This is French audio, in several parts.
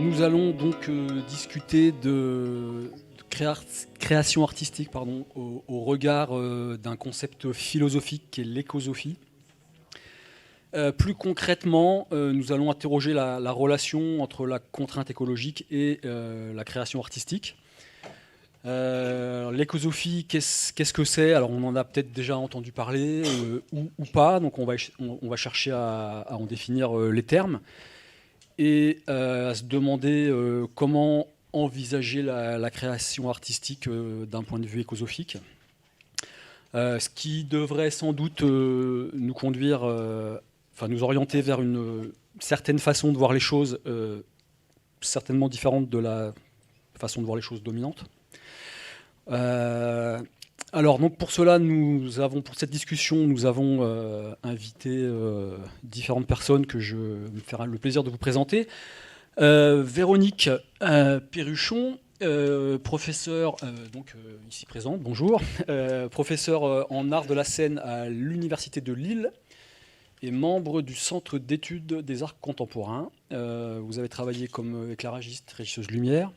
Nous allons donc discuter de création artistique au regard d'un concept philosophique qui est l'écosophie. Plus concrètement, nous allons interroger la relation entre la contrainte écologique et la création artistique. L'écosophie, qu'est-ce que c'est? Alors on en a peut-être déjà entendu parler ou pas, donc on va chercher à en définir les termes et à se demander comment envisager la création artistique d'un point de vue écosophique. Ce qui devrait sans doute nous conduire, nous orienter vers une certaine façon de voir les choses, certainement différente de la façon de voir les choses dominante. Alors donc pour cela, pour cette discussion, nous avons invité différentes personnes que je me ferai le plaisir de vous présenter. Véronique Perruchon, professeure, ici présente, bonjour, professeure en art de la scène à l'Université de Lille et membre du Centre d'études des arts contemporains. Vous avez travaillé comme éclairagiste, régisseuse lumière.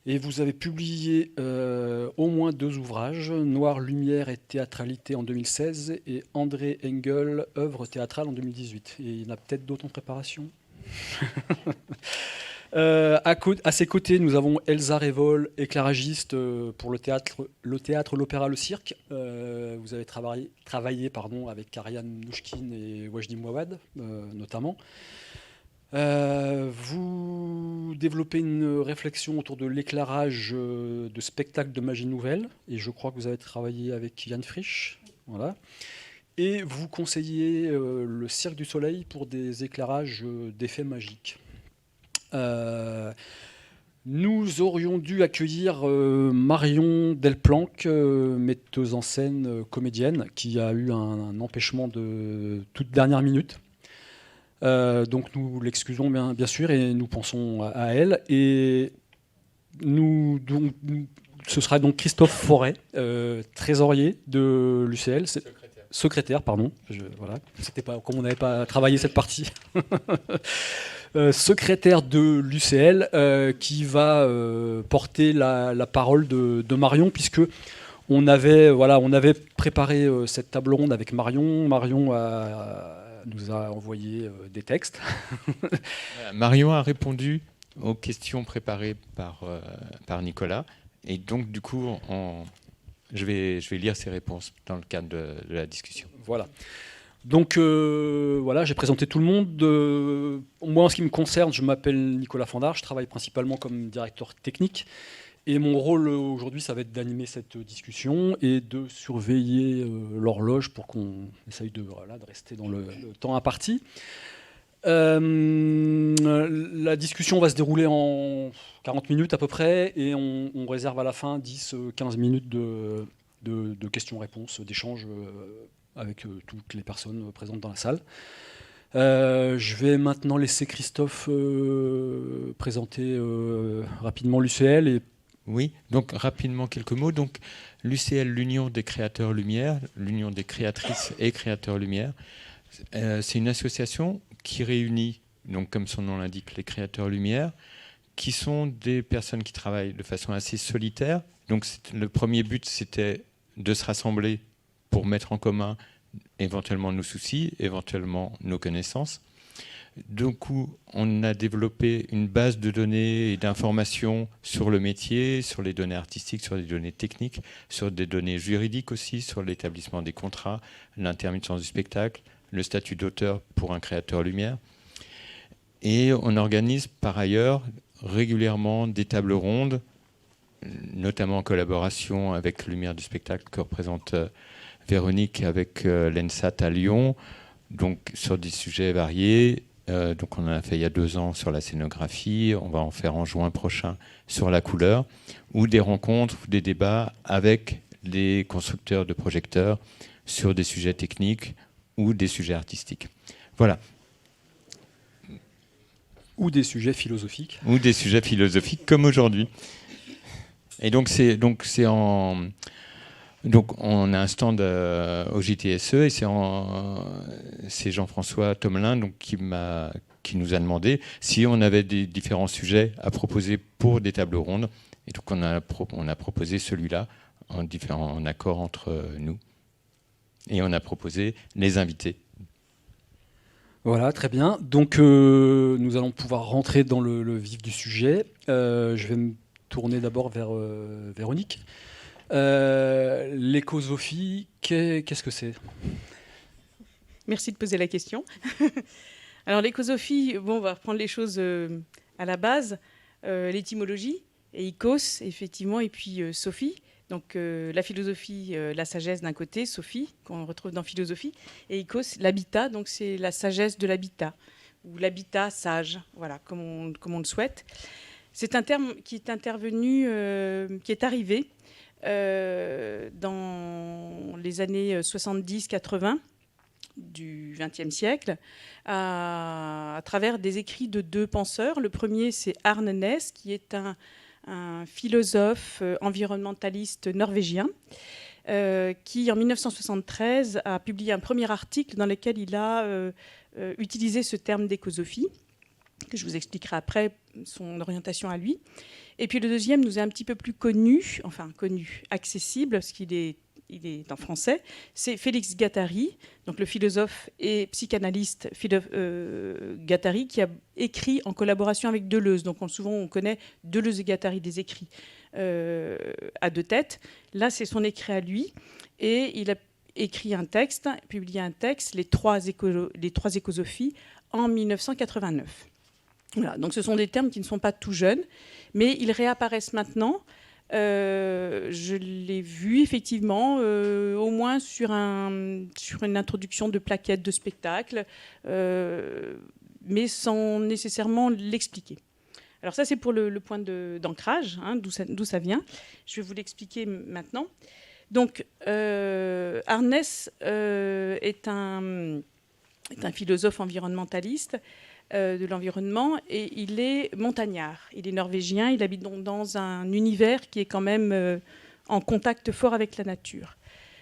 Et vous avez publié au moins 2 ouvrages, Noir, Lumière et Théâtralité en 2016 et André Engel, œuvre théâtrale en 2018. Et il y en a peut-être d'autres en préparation. À ses côtés, nous avons Elsa Révol, éclairagiste pour le théâtre, l'opéra, le cirque. Vous avez travaillé avec Ariane Nouchkine et Wajdi Mouawad, notamment. Vous développez une réflexion autour de l'éclairage de spectacles de magie nouvelle, et je crois que vous avez travaillé avec Yann Frisch. Voilà. Et vous conseillez le Cirque du Soleil pour des éclairages d'effets magiques. Nous aurions dû accueillir Marion Delplanque, metteuse en scène, comédienne, qui a eu un empêchement de toute dernière minute. Donc nous l'excusons bien sûr et nous pensons à elle. Et ce sera donc Christophe Forêt, trésorier de l'UCL. Secrétaire, pardon. Voilà. C'était pas, comme on n'avait pas travaillé cette partie. Secrétaire de l'UCL qui va porter la parole de Marion, puisque on avait préparé cette table ronde avec Marion. Marion nous a envoyé des textes. Marion a répondu aux questions préparées par Nicolas. Et donc, du coup, je vais lire ses réponses dans le cadre de la discussion. Voilà. Donc, j'ai présenté tout le monde. Moi, en ce qui me concerne, je m'appelle Nicolas Fandard. Je travaille principalement comme directeur technique. Et mon rôle aujourd'hui, ça va être d'animer cette discussion et de surveiller l'horloge pour qu'on essaye de rester dans le temps imparti. La discussion va se dérouler en 40 minutes à peu près et on réserve à la fin 10-15 minutes de questions-réponses, d'échanges avec toutes les personnes présentes dans la salle. Je vais maintenant laisser Christophe présenter rapidement l'UCL et oui, donc rapidement quelques mots. Donc l'UCL, l'Union des créateurs lumière, l'Union des créatrices et créateurs lumière, c'est une association qui réunit, donc comme son nom l'indique, les créateurs lumière, qui sont des personnes qui travaillent de façon assez solitaire. Donc le premier but, c'était de se rassembler pour mettre en commun éventuellement nos soucis, éventuellement nos connaissances. Du coup, on a développé une base de données et d'informations sur le métier, sur les données artistiques, sur les données techniques, sur des données juridiques aussi, sur l'établissement des contrats, l'intermittence du spectacle, le statut d'auteur pour un créateur lumière. Et on organise par ailleurs régulièrement des tables rondes, notamment en collaboration avec Lumière du spectacle que représente Véronique avec l'ENSAT à Lyon, donc sur des sujets variés. Donc on en a fait il y a 2 ans sur la scénographie, on va en faire en juin prochain sur la couleur, ou des rencontres ou des débats avec les constructeurs de projecteurs sur des sujets techniques ou des sujets artistiques. Voilà. Ou des sujets philosophiques. Ou des sujets philosophiques comme aujourd'hui. Et donc c'est Donc on a un stand au JTSE et c'est Jean-François Tomelin donc, qui nous a demandé si on avait des différents sujets à proposer pour des tables rondes. Et donc on a proposé celui-là en accord entre nous. Et on a proposé les invités. Voilà, très bien. Donc nous allons pouvoir rentrer dans le vif du sujet. Je vais me tourner d'abord vers Véronique. L'écosophie, qu'est-ce que c'est ? Merci de poser la question. Alors l'écosophie, on va reprendre les choses à la base. L'étymologie, et icos, effectivement, et puis sophie. Donc la philosophie, la sagesse d'un côté, sophie, qu'on retrouve dans philosophie, et icos, l'habitat, donc c'est la sagesse de l'habitat, ou l'habitat sage, voilà, comme on le souhaite. C'est un terme qui est intervenu, qui est arrivé dans les années 70-80 du XXe siècle, à travers des écrits de deux penseurs. Le premier, c'est Arne Næss, qui est un philosophe environnementaliste norvégien, qui, en 1973, a publié un premier article dans lequel il a utilisé ce terme d'écosophie, que je vous expliquerai après son orientation à lui. Et puis le deuxième nous est un petit peu plus connu, accessible, parce qu'il est en français, c'est Félix Guattari, donc le philosophe et psychanalyste Guattari, qui a écrit en collaboration avec Deleuze. Donc souvent on connaît Deleuze et Guattari des écrits à deux têtes. Là c'est son écrit à lui, et il a écrit un texte, publié un texte, les trois écosophies, en 1989. Voilà, donc ce sont des termes qui ne sont pas tout jeunes, mais ils réapparaissent maintenant. Je l'ai vu effectivement, au moins sur une introduction de plaquettes de spectacle, mais sans nécessairement l'expliquer. Alors ça, c'est pour le point d'ancrage, d'où ça vient. Je vais vous l'expliquer maintenant. Donc, Arne Næss est un philosophe environnementaliste de l'environnement, et il est montagnard. Il est norvégien, il habite donc dans un univers qui est quand même en contact fort avec la nature.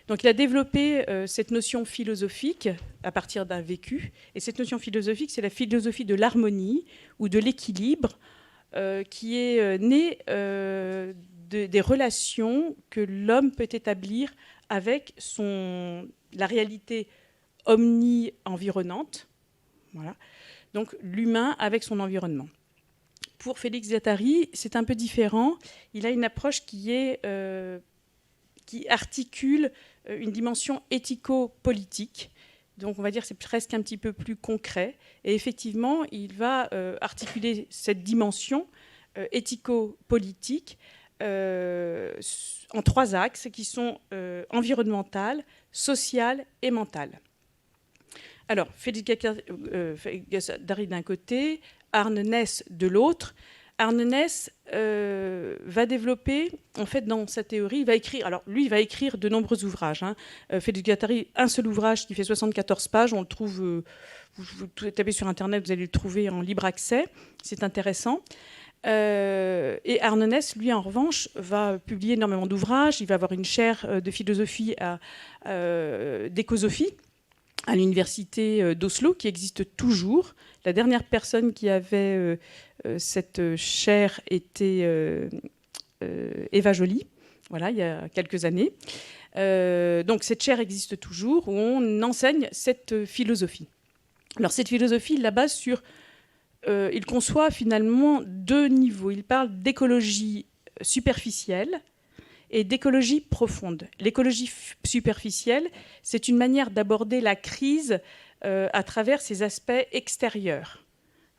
Donc il a développé cette notion philosophique à partir d'un vécu, et cette notion philosophique, c'est la philosophie de l'harmonie ou de l'équilibre qui est née des relations que l'homme peut établir avec la réalité omni-environnante, voilà. Donc l'humain avec son environnement. Pour Félix Guattari, c'est un peu différent. Il a une approche qui articule une dimension éthico-politique. Donc on va dire que c'est presque un petit peu plus concret. Et effectivement, il va articuler cette dimension éthico-politique en trois axes qui sont environnemental, social et mental. Alors, Félix Guattari d'un côté, Arne Næss de l'autre. Arne Næss va développer, en fait, dans sa théorie, il va écrire de nombreux ouvrages. Félix Guattari, un seul ouvrage qui fait 74 pages, on le trouve, vous tapez sur Internet, vous allez le trouver en libre accès, c'est intéressant. Et Arne Næss, lui, en revanche, va publier énormément d'ouvrages, il va avoir une chaire de philosophie d'écosophie à l'université d'Oslo, qui existe toujours. La dernière personne qui avait cette chaire était Eva Joly, voilà, il y a quelques années. Donc cette chaire existe toujours, où on enseigne cette philosophie. Alors cette philosophie, il la base sur... il conçoit finalement deux niveaux. Il parle d'écologie superficielle et d'écologie profonde. L'écologie superficielle, c'est une manière d'aborder la crise à travers ses aspects extérieurs.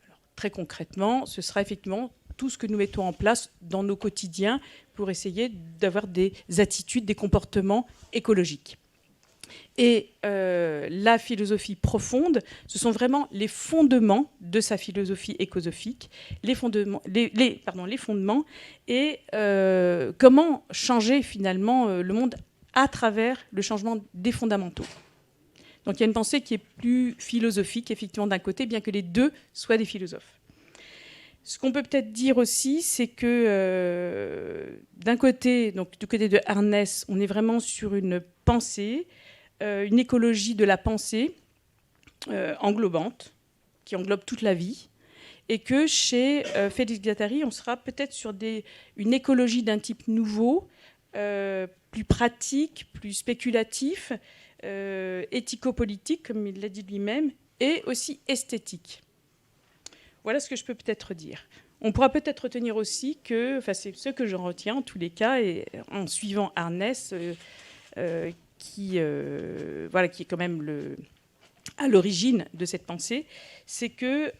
Alors, très concrètement, ce sera effectivement tout ce que nous mettons en place dans nos quotidiens pour essayer d'avoir des attitudes, des comportements écologiques. Et la philosophie profonde, ce sont vraiment les fondements de sa philosophie écosophique, les fondements et comment changer finalement le monde à travers le changement des fondamentaux. Donc il y a une pensée qui est plus philosophique, effectivement, d'un côté, bien que les deux soient des philosophes. Ce qu'on peut peut-être dire aussi, c'est que d'un côté, donc du côté de Harness, on est vraiment sur une pensée, une écologie de la pensée englobante, qui englobe toute la vie, et que chez Félix Guattari, on sera peut-être sur une écologie d'un type nouveau, plus pratique, plus spéculatif, éthico-politique, comme il l'a dit lui-même, et aussi esthétique. Voilà ce que je peux peut-être dire. On pourra peut-être retenir aussi que, enfin c'est ce que j'en retiens en tous les cas, et en suivant Harness, qui est quand même à l'origine de cette pensée, c'est que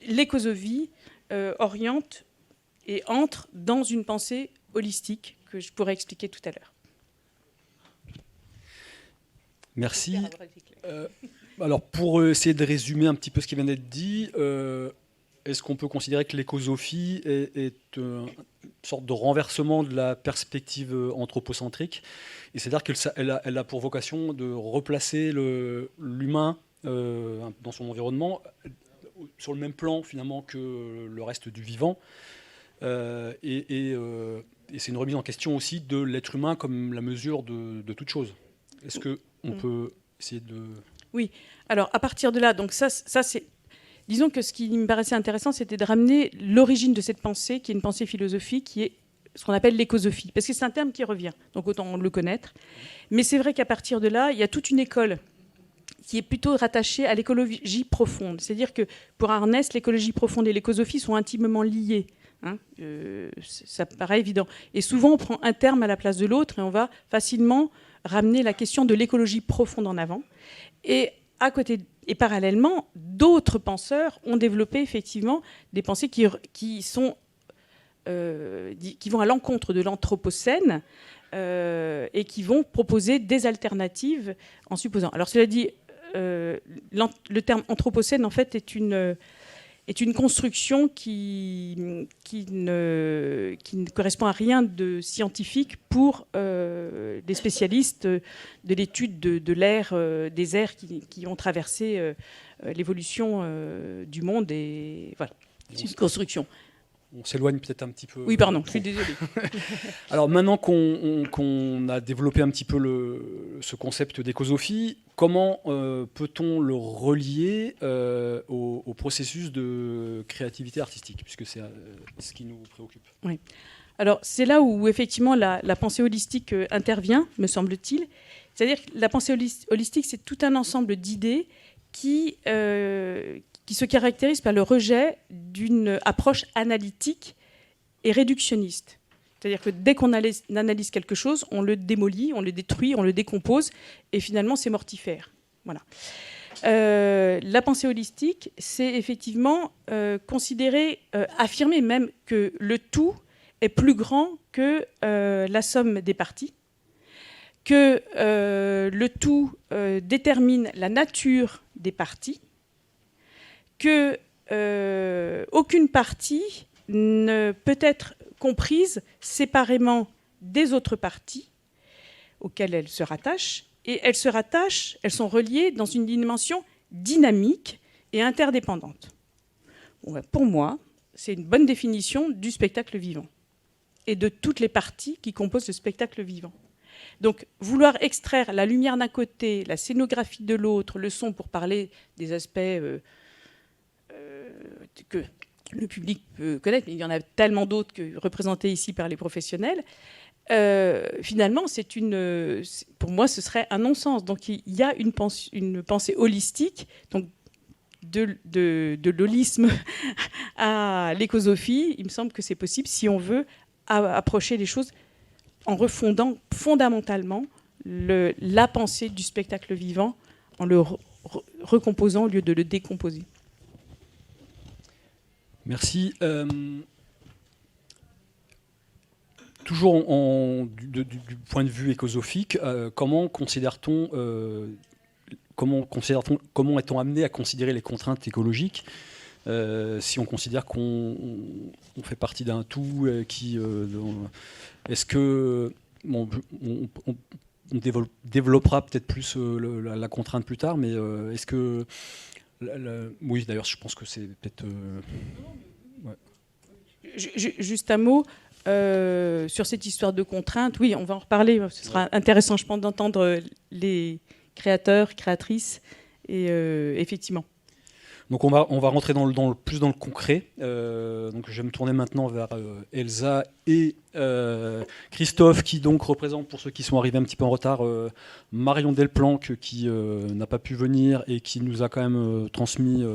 l'écosophie oriente et entre dans une pensée holistique que je pourrais expliquer tout à l'heure. Merci. Alors, pour essayer de résumer un petit peu ce qui vient d'être dit, est-ce qu'on peut considérer que l'écosophie est une sorte de renversement de la perspective anthropocentrique? Et c'est-à-dire qu'elle a pour vocation de replacer l'humain dans son environnement sur le même plan, finalement, que le reste du vivant. Et c'est une remise en question aussi de l'être humain comme la mesure de toute chose. Est-ce qu'on peut essayer de... Oui, alors à partir de là, donc ça c'est... Disons que ce qui me paraissait intéressant, c'était de ramener l'origine de cette pensée, qui est une pensée philosophique, qui est ce qu'on appelle l'écosophie. Parce que c'est un terme qui revient, donc autant le connaître. Mais c'est vrai qu'à partir de là, il y a toute une école qui est plutôt rattachée à l'écologie profonde. C'est-à-dire que pour Harness, l'écologie profonde et l'écosophie sont intimement liées. Ça paraît évident. Et souvent, on prend un terme à la place de l'autre et on va facilement ramener la question de l'écologie profonde en avant. Et à côté, et parallèlement, d'autres penseurs ont développé effectivement des pensées qui vont à l'encontre de l'anthropocène et qui vont proposer des alternatives en supposant. Alors cela dit, le terme anthropocène en fait est une construction qui ne correspond à rien de scientifique pour les spécialistes de l'étude de l'ère, des ères qui ont traversé l'évolution du monde. Et voilà, c'est une construction. On s'éloigne peut-être un petit peu. Oui, pardon, je suis désolée. Alors maintenant qu'on a développé un petit peu ce concept d'écosophie, comment peut-on le relier au processus de créativité artistique, puisque c'est ce qui nous préoccupe. Oui. Alors c'est là où effectivement la pensée holistique intervient, me semble-t-il. C'est-à-dire que la pensée holistique, c'est tout un ensemble d'idées qui se caractérise par le rejet d'une approche analytique et réductionniste. C'est-à-dire que dès qu'on analyse quelque chose, on le démolit, on le détruit, on le décompose, et finalement, c'est mortifère. Voilà. La pensée holistique, c'est effectivement considérer, affirmer même que le tout est plus grand que la somme des parties, que le tout détermine la nature des parties, que aucune partie ne peut être comprise séparément des autres parties auxquelles elles se rattachent, et elles sont reliées dans une dimension dynamique et interdépendante. Bon, pour moi, c'est une bonne définition du spectacle vivant et de toutes les parties qui composent le spectacle vivant. Donc, vouloir extraire la lumière d'un côté, la scénographie de l'autre, le son pour parler des aspects que le public peut connaître, mais il y en a tellement d'autres que représentés ici par les professionnels, finalement, pour moi, ce serait un non-sens. Donc, il y a une pensée holistique, donc de l'holisme à l'écosophie. Il me semble que c'est possible si on veut approcher les choses en refondant fondamentalement la pensée du spectacle vivant, en le recomposant au lieu de le décomposer. Merci. Toujours du point de vue écosophique, comment est-on amené à considérer les contraintes écologiques si on considère qu'on fait partie d'un tout est-ce que on développera peut-être plus la contrainte plus tard, mais est-ce que Oui, d'ailleurs, je pense que c'est peut-être... Juste un mot sur cette histoire de contraintes. Oui, on va en reparler. Ce sera intéressant, je pense, d'entendre les créateurs, créatrices. Et effectivement. Donc on va rentrer plus dans le concret. Donc je vais me tourner maintenant vers Elsa et Christophe, qui donc représente, pour ceux qui sont arrivés un petit peu en retard, Marion Delplanque, qui n'a pas pu venir et qui nous a quand même transmis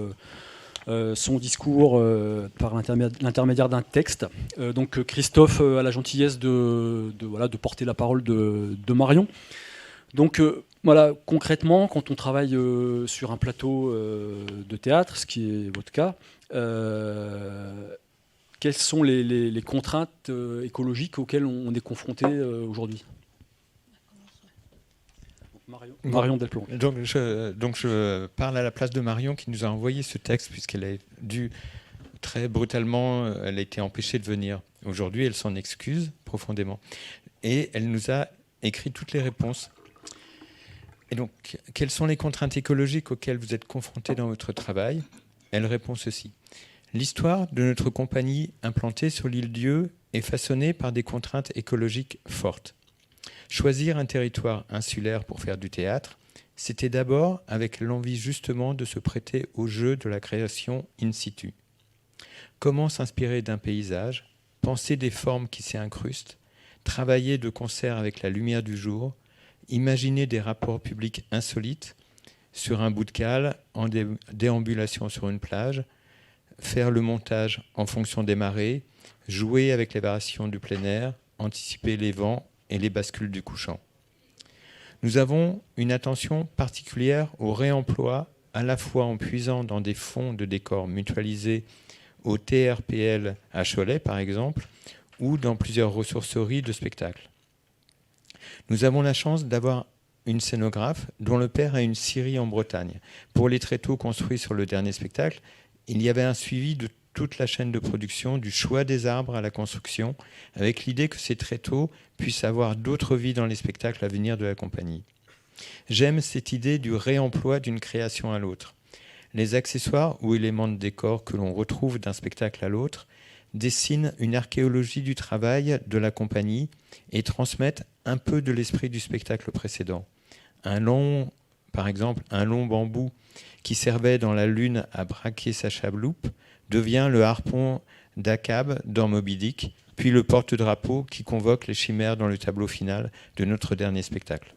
son discours par l'intermédiaire d'un texte. Donc Christophe a la gentillesse de porter la parole de Marion. Donc voilà, concrètement, quand on travaille sur un plateau de théâtre, ce qui est votre cas, quelles sont les contraintes écologiques auxquelles on est confronté aujourd'hui ? Marion Delplanque. Donc je parle à la place de Marion qui nous a envoyé ce texte, puisqu'elle a dû très brutalement, elle a été empêchée de venir. Aujourd'hui, elle s'en excuse profondément. Et elle nous a écrit toutes les réponses. Et donc, quelles sont les contraintes écologiques auxquelles vous êtes confrontés dans votre travail ? Elle répond ceci. L'histoire de notre compagnie implantée sur l'île Dieu est façonnée par des contraintes écologiques fortes. Choisir un territoire insulaire pour faire du théâtre, c'était d'abord avec l'envie justement de se prêter au jeu de la création in situ. Comment s'inspirer d'un paysage, penser des formes qui s'y incrustent, travailler de concert avec la lumière du jour, imaginer des rapports publics insolites sur un bout de cale, en déambulation sur une plage, faire le montage en fonction des marées, jouer avec les variations du plein air, anticiper les vents et les bascules du couchant. Nous avons une attention particulière au réemploi, à la fois en puisant dans des fonds de décors mutualisés au TRPL à Cholet, par exemple, ou dans plusieurs ressourceries de spectacles. Nous avons la chance d'avoir une scénographe dont le père a une scierie en Bretagne. Pour les tréteaux construits sur le dernier spectacle, il y avait un suivi de toute la chaîne de production, du choix des arbres à la construction, avec l'idée que ces tréteaux puissent avoir d'autres vies dans les spectacles à venir de la compagnie. J'aime cette idée du réemploi d'une création à l'autre. Les accessoires ou éléments de décor que l'on retrouve d'un spectacle à l'autre dessinent une archéologie du travail de la compagnie et transmettent un peu de l'esprit du spectacle précédent. Par exemple, un long bambou qui servait dans la lune à braquer sa chaloupe devient le harpon d'Akab dans Moby Dick, puis le porte-drapeau qui convoque les chimères dans le tableau final de notre dernier spectacle.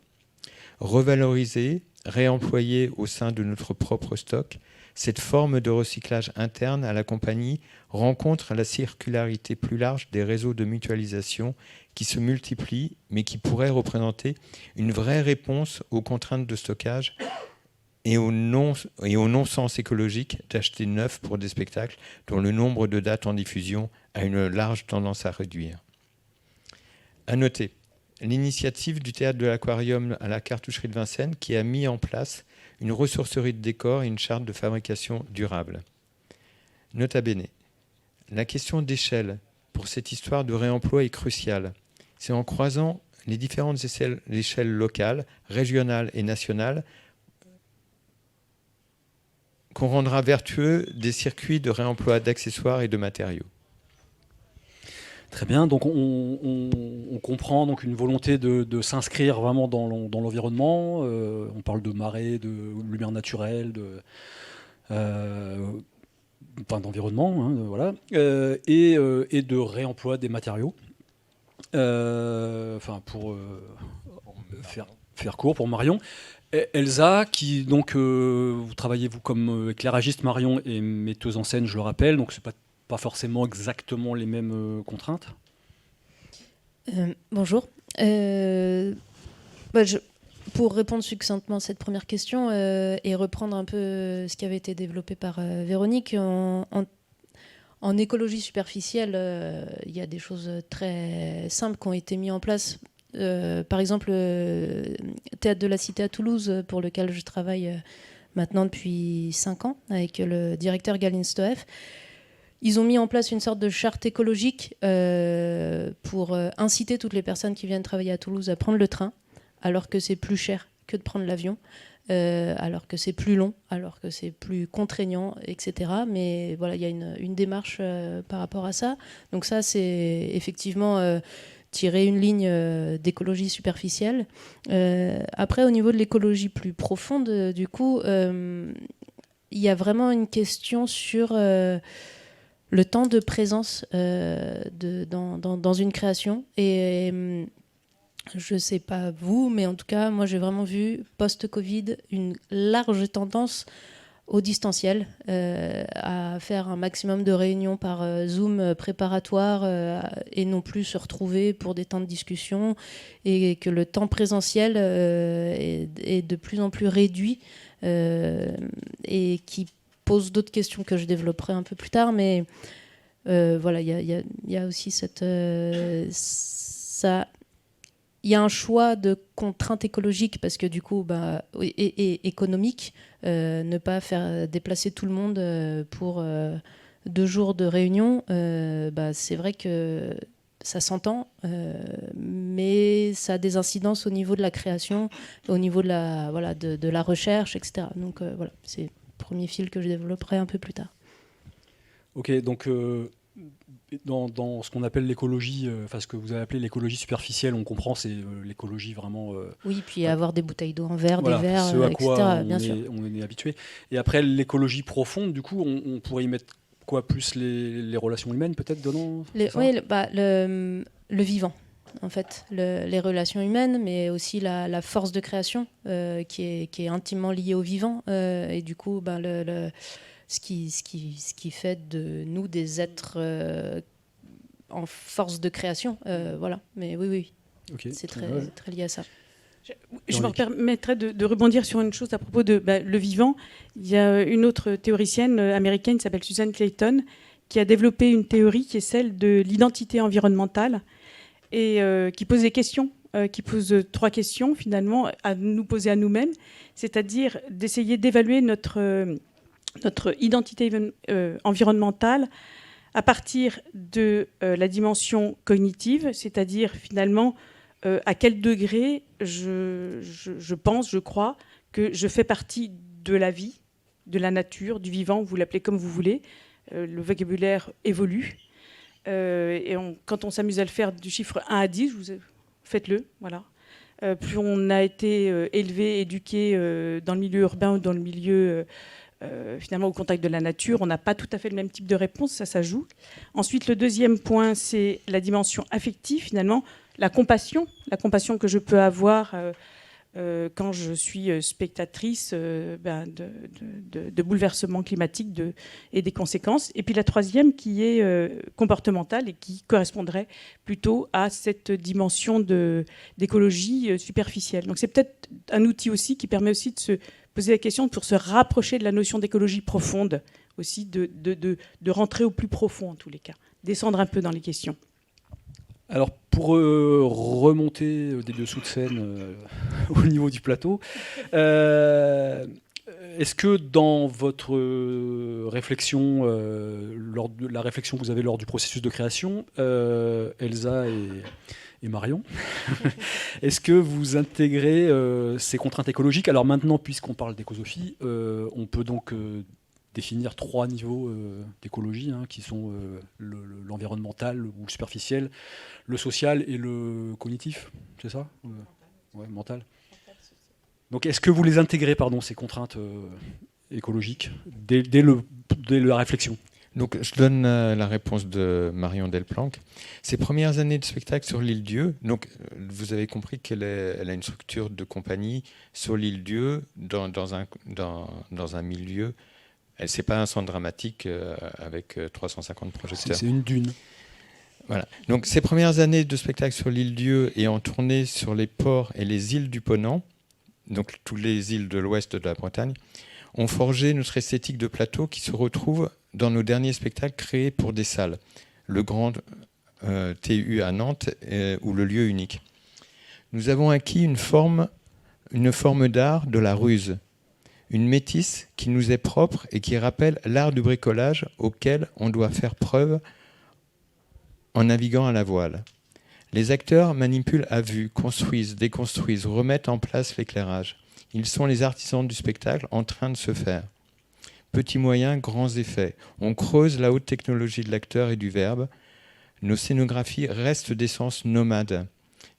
Revaloriser, réemployer au sein de notre propre stock, cette forme de recyclage interne à la compagnie rencontre la circularité plus large des réseaux de mutualisation qui se multiplient, mais qui pourraient représenter une vraie réponse aux contraintes de stockage et au non-sens écologique d'acheter neuf pour des spectacles dont le nombre de dates en diffusion a une large tendance à réduire. À noter, l'initiative du Théâtre de l'Aquarium à la Cartoucherie de Vincennes qui a mis en place une ressourcerie de décors et une charte de fabrication durable. Nota bene, la question d'échelle pour cette histoire de réemploi est cruciale. C'est en croisant les différentes échelles locales, régionales et nationales qu'on rendra vertueux des circuits de réemploi d'accessoires et de matériaux. Très bien, donc on comprend donc une volonté de s'inscrire vraiment dans l'environnement. On parle de marée, de lumière naturelle, d'environnement, hein, voilà, et de réemploi des matériaux. Pour faire court pour Marion. Elsa, qui donc vous travaillez vous comme éclairagiste Marion et metteuse en scène, je le rappelle, donc c'est pas forcément exactement les mêmes contraintes. Bonjour. Pour répondre succinctement à cette première question et reprendre un peu ce qui avait été développé par Véronique, en écologie superficielle, il y a des choses très simples qui ont été mises en place. Par exemple, le Théâtre de la Cité à Toulouse, pour lequel je travaille maintenant depuis 5 ans, avec le directeur Galin Stoeff. Ils ont mis en place une sorte de charte écologique pour inciter toutes les personnes qui viennent travailler à Toulouse à prendre le train, alors que c'est plus cher que de prendre l'avion. alors que c'est plus long, alors que c'est plus contraignant, etc. Mais voilà, il y a une démarche par rapport à ça. Donc ça, c'est effectivement tirer une ligne d'écologie superficielle. Après, au niveau de l'écologie plus profonde, du coup, il y a vraiment une question sur le temps de présence dans une création. Et je ne sais pas vous, mais en tout cas, moi, j'ai vraiment vu, post-Covid, une large tendance au distanciel, à faire un maximum de réunions par Zoom préparatoire et non plus se retrouver pour des temps de discussion, et que le temps présentiel est de plus en plus réduit et qui pose d'autres questions que je développerai un peu plus tard. Mais voilà, il y a aussi ça. Il y a un choix de contraintes écologiques parce que du coup, et économique, ne pas faire déplacer tout le monde pour 2 jours de réunion, c'est vrai que ça s'entend, mais ça a des incidences au niveau de la création, au niveau de la recherche, etc. Donc voilà, c'est le premier fil que je développerai un peu plus tard. Ok, donc dans ce qu'on appelle l'écologie, ce que vous avez appelé l'écologie superficielle, on comprend, c'est l'écologie vraiment... oui, puis avoir des bouteilles d'eau en verre, voilà, des verres, ce à quoi etc. Bien sûr. on est habitué. Et après, l'écologie profonde, du coup, on pourrait y mettre quoi, plus les relations humaines, peut-être, dedans? Oui, le vivant, en fait. Les relations humaines, mais aussi la force de création qui est intimement liée au vivant. Et du coup, ce qui fait de nous des êtres en force de création. Voilà. Mais oui. Okay. C'est très lié à ça. Je me permettrais de rebondir sur une chose à propos de le vivant. Il y a une autre théoricienne américaine qui s'appelle Susan Clayton, qui a développé une théorie qui est celle de l'identité environnementale et qui pose des questions, qui pose 3 questions finalement à nous poser à nous-mêmes, c'est-à-dire d'essayer d'évaluer notre identité environnementale à partir de la dimension cognitive, c'est-à-dire finalement à quel degré je crois que je fais partie de la vie, de la nature, du vivant, vous l'appelez comme vous voulez. Le vocabulaire évolue. Et quand on s'amuse à le faire du chiffre 1 à 10, faites-le. Voilà. Plus on a été élevé, éduqué dans le milieu urbain ou dans le milieu... finalement au contact de la nature, on n'a pas tout à fait le même type de réponse, ça joue. Ensuite, le deuxième point, c'est la dimension affective, finalement, la compassion que je peux avoir quand je suis spectatrice de bouleversements climatiques et des conséquences. Et puis la troisième qui est comportementale et qui correspondrait plutôt à cette dimension d'écologie superficielle. Donc c'est peut-être un outil aussi qui permet aussi de se poser la question pour se rapprocher de la notion d'écologie profonde, aussi de rentrer au plus profond en tous les cas, descendre un peu dans les questions. Alors pour remonter des dessous de scène au niveau du plateau, est-ce que dans votre réflexion, lors de la réflexion que vous avez lors du processus de création, Elsa et Marion, est-ce que vous intégrez ces contraintes écologiques? Alors maintenant, puisqu'on parle d'écosophie, on peut donc définir 3 niveaux d'écologie, qui sont l'environnemental ou superficiel, le social et le cognitif, c'est ça? Ouais, mental. Donc est-ce que vous les intégrez, ces contraintes écologiques dès la réflexion? Donc, je donne la réponse de Marion Delplanque. Ses premières années de spectacle sur l'île Dieu, donc vous avez compris qu'elle a une structure de compagnie sur l'île Dieu, dans un milieu. C'est pas un centre dramatique avec 350 projecteurs. C'est une dune. Voilà. Donc, ses premières années de spectacle sur l'île Dieu et en tournée sur les ports et les îles du Ponant, donc toutes les îles de l'ouest de la Bretagne, ont forgé notre esthétique de plateau qui se retrouve dans nos derniers spectacles créés pour des salles. Le Grand TU à Nantes ou le Lieu Unique. Nous avons acquis une forme d'art de la ruse, une métisse qui nous est propre et qui rappelle l'art du bricolage auquel on doit faire preuve en naviguant à la voile. Les acteurs manipulent à vue, construisent, déconstruisent, remettent en place l'éclairage. Ils sont les artisans du spectacle en train de se faire. Petits moyens, grands effets. On creuse la haute technologie de l'acteur et du verbe. Nos scénographies restent d'essence nomade,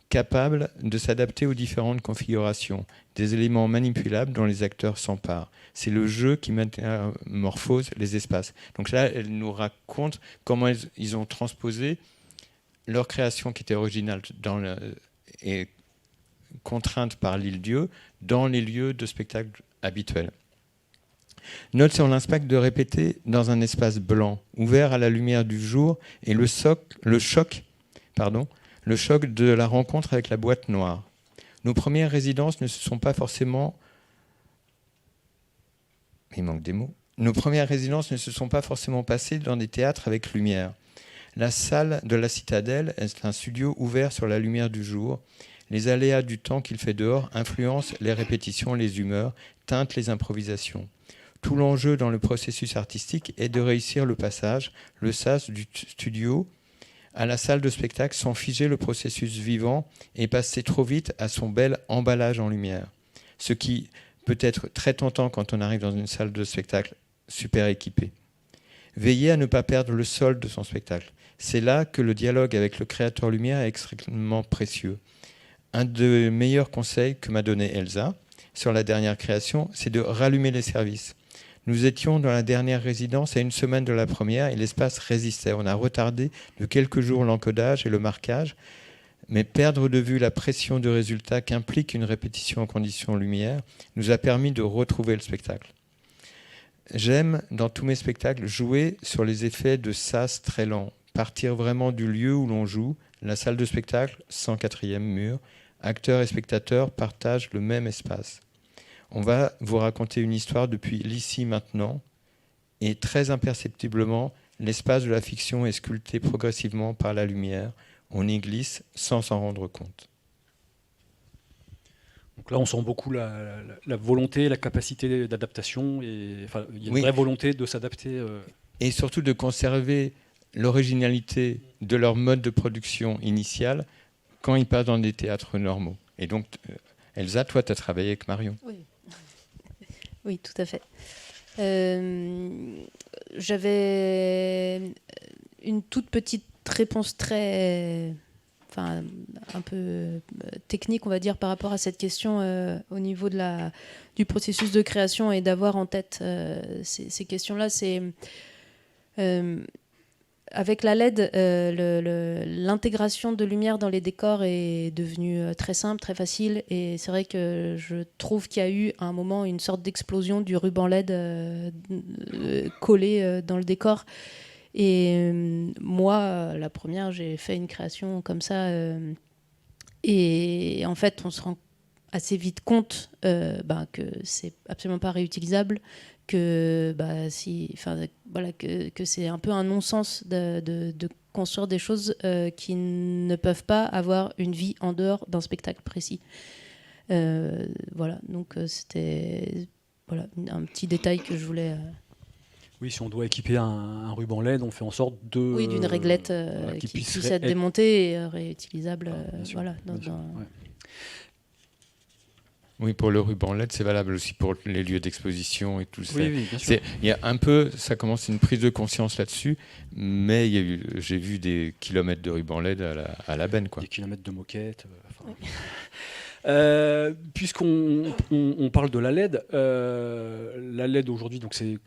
capables de s'adapter aux différentes configurations, des éléments manipulables dont les acteurs s'emparent. C'est le jeu qui métamorphose les espaces. Donc là, elle nous raconte comment ils ont transposé leur création qui était originale et contrainte par l'île-dieu dans les lieux de spectacle habituels. Note sur l'impact de répéter dans un espace blanc, ouvert à la lumière du jour, et le choc de la rencontre avec la boîte noire. Nos premières résidences ne se sont pas forcément... Il manque des mots. Nos premières résidences ne se sont pas forcément passées dans des théâtres avec lumière. La salle de la Citadelle est un studio ouvert sur la lumière du jour. Les aléas du temps qu'il fait dehors influencent les répétitions, les humeurs, teintent les improvisations. Tout l'enjeu dans le processus artistique est de réussir le passage, le sas du studio à la salle de spectacle sans figer le processus vivant et passer trop vite à son bel emballage en lumière. Ce qui peut être très tentant quand on arrive dans une salle de spectacle super équipée. Veillez à ne pas perdre le sol de son spectacle. C'est là que le dialogue avec le créateur lumière est extrêmement précieux. Un des meilleurs conseils que m'a donné Elsa sur la dernière création, c'est de rallumer les services. Nous étions dans la dernière résidence à une semaine de la première et l'espace résistait. On a retardé de quelques jours l'encodage et le marquage, mais perdre de vue la pression de résultat qu'implique une répétition en conditions lumière nous a permis de retrouver le spectacle. J'aime, dans tous mes spectacles, jouer sur les effets de sas très lents, partir vraiment du lieu où l'on joue, la salle de spectacle, 104e mur, acteurs et spectateurs partagent le même espace. On va vous raconter une histoire depuis l'ici maintenant et très imperceptiblement, l'espace de la fiction est sculpté progressivement par la lumière. On y glisse sans s'en rendre compte. Donc là, on sent beaucoup la volonté, la capacité d'adaptation. Enfin, il y a une vraie volonté de s'adapter. Et surtout de conserver l'originalité de leur mode de production initial quand ils passent dans des théâtres normaux. Et donc, Elsa, toi, tu as travaillé avec Marion. Oui. Oui, tout à fait. J'avais une toute petite réponse un peu technique, on va dire, par rapport à cette question au niveau du processus de création et d'avoir en tête ces questions-là. C'est avec la LED, l'intégration de lumière dans les décors est devenue très simple, très facile. Et c'est vrai que je trouve qu'il y a eu à un moment une sorte d'explosion du ruban LED collé dans le décor. Et moi, la première, j'ai fait une création comme ça. Et en fait, on se rend assez vite compte que c'est absolument pas réutilisable, que c'est un peu un non-sens de construire des choses qui ne peuvent pas avoir une vie en dehors d'un spectacle précis. Donc c'était un petit détail que je voulais... Oui, si on doit équiper un ruban LED, on fait en sorte d'une réglette qui puisse être démontée et réutilisable. Oui, pour le ruban LED, c'est valable aussi pour les lieux d'exposition et tout ça. Oui, bien sûr. Il y a un peu, ça commence une prise de conscience là-dessus, mais j'ai vu des kilomètres de ruban LED à la benne, quoi. Des kilomètres de moquettes. Puisqu'on parle de la LED aujourd'hui, donc c'est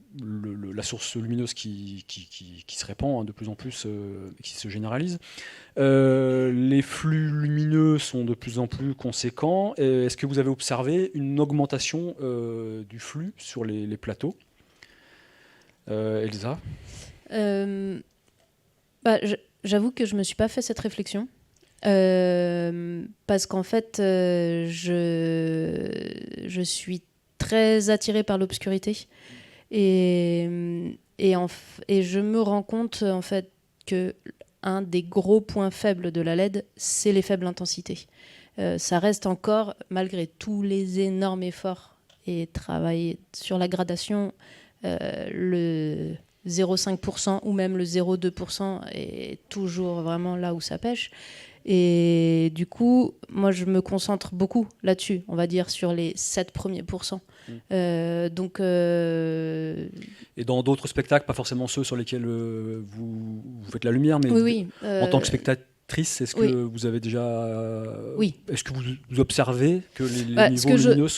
la source lumineuse qui se répand de plus en plus, qui se généralise. Les flux lumineux sont de plus en plus conséquents. Est-ce que vous avez observé une augmentation du flux sur les plateaux, Elsa? J'avoue que je ne me suis pas fait cette réflexion. Parce qu'en fait, je suis très attirée par l'obscurité et je me rends compte en fait que un des gros points faibles de la LED, c'est les faibles intensités. Ça reste encore, malgré tous les énormes efforts et travail sur la gradation, le 0,5% ou même le 0,2% est toujours vraiment là où ça pêche. Et du coup, moi, je me concentre beaucoup là-dessus, on va dire, sur les 7 premiers pourcents. Donc, Et dans d'autres spectacles, pas forcément ceux sur lesquels vous faites la lumière, mais oui. En tant que spectatrice, est-ce que oui. vous avez déjà... Oui. Est-ce que vous observez que les Bah, niveaux lumineux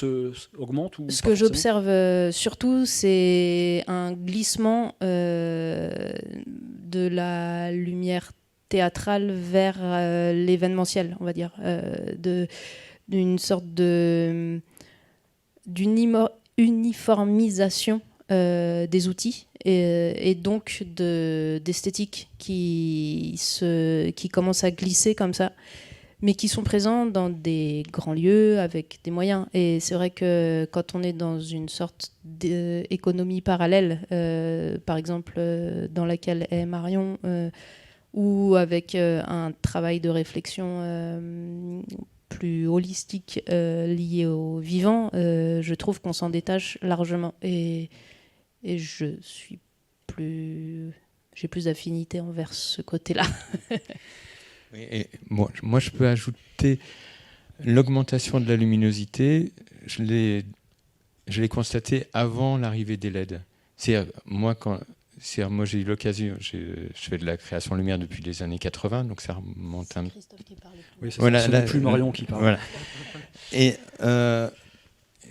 augmentent ou Ce pas que forcément j'observe surtout, c'est un glissement de la lumière théâtrale vers l'événementiel, on va dire, d'une sorte d'uniformisation des outils et donc d'esthétique qui commence à glisser comme ça, mais qui sont présents dans des grands lieux avec des moyens. Et c'est vrai que quand on est dans une sorte d'économie parallèle, par exemple dans laquelle est Marion, ou avec un travail de réflexion plus holistique lié au vivant, je trouve qu'on s'en détache largement. Et j'ai plus d'affinité envers ce côté-là. Oui, et moi, je peux ajouter l'augmentation de la luminosité. Je l'ai constaté avant l'arrivée des LED. Moi, j'ai eu l'occasion, je fais de la création lumière depuis les années 80, donc ça remonte un... Christophe qui parle. Oui, c'est voilà, ça, c'est plus Marion qui parle. Voilà. Et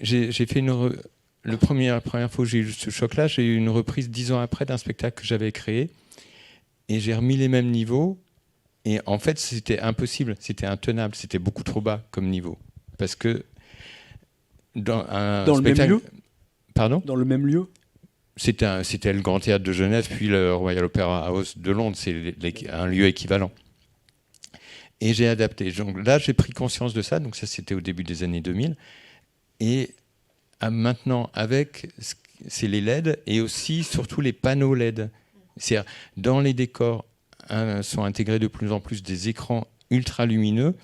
j'ai fait la première fois que j'ai eu ce choc-là, j'ai eu une reprise 10 ans après d'un spectacle que j'avais créé, et j'ai remis les mêmes niveaux. Et en fait, c'était impossible, c'était intenable, c'était beaucoup trop bas comme niveau. Parce que dans le même lieu. Pardon ? Dans le même lieu. C'était le Grand Théâtre de Genève, puis le Royal Opera House de Londres, c'est un lieu équivalent. Et j'ai adapté. Donc là, j'ai pris conscience de ça, donc ça c'était au début des années 2000. Et maintenant, c'est les LED et aussi, surtout, les panneaux LED. C'est-à-dire, dans les décors, sont intégrés de plus en plus des écrans ultra lumineux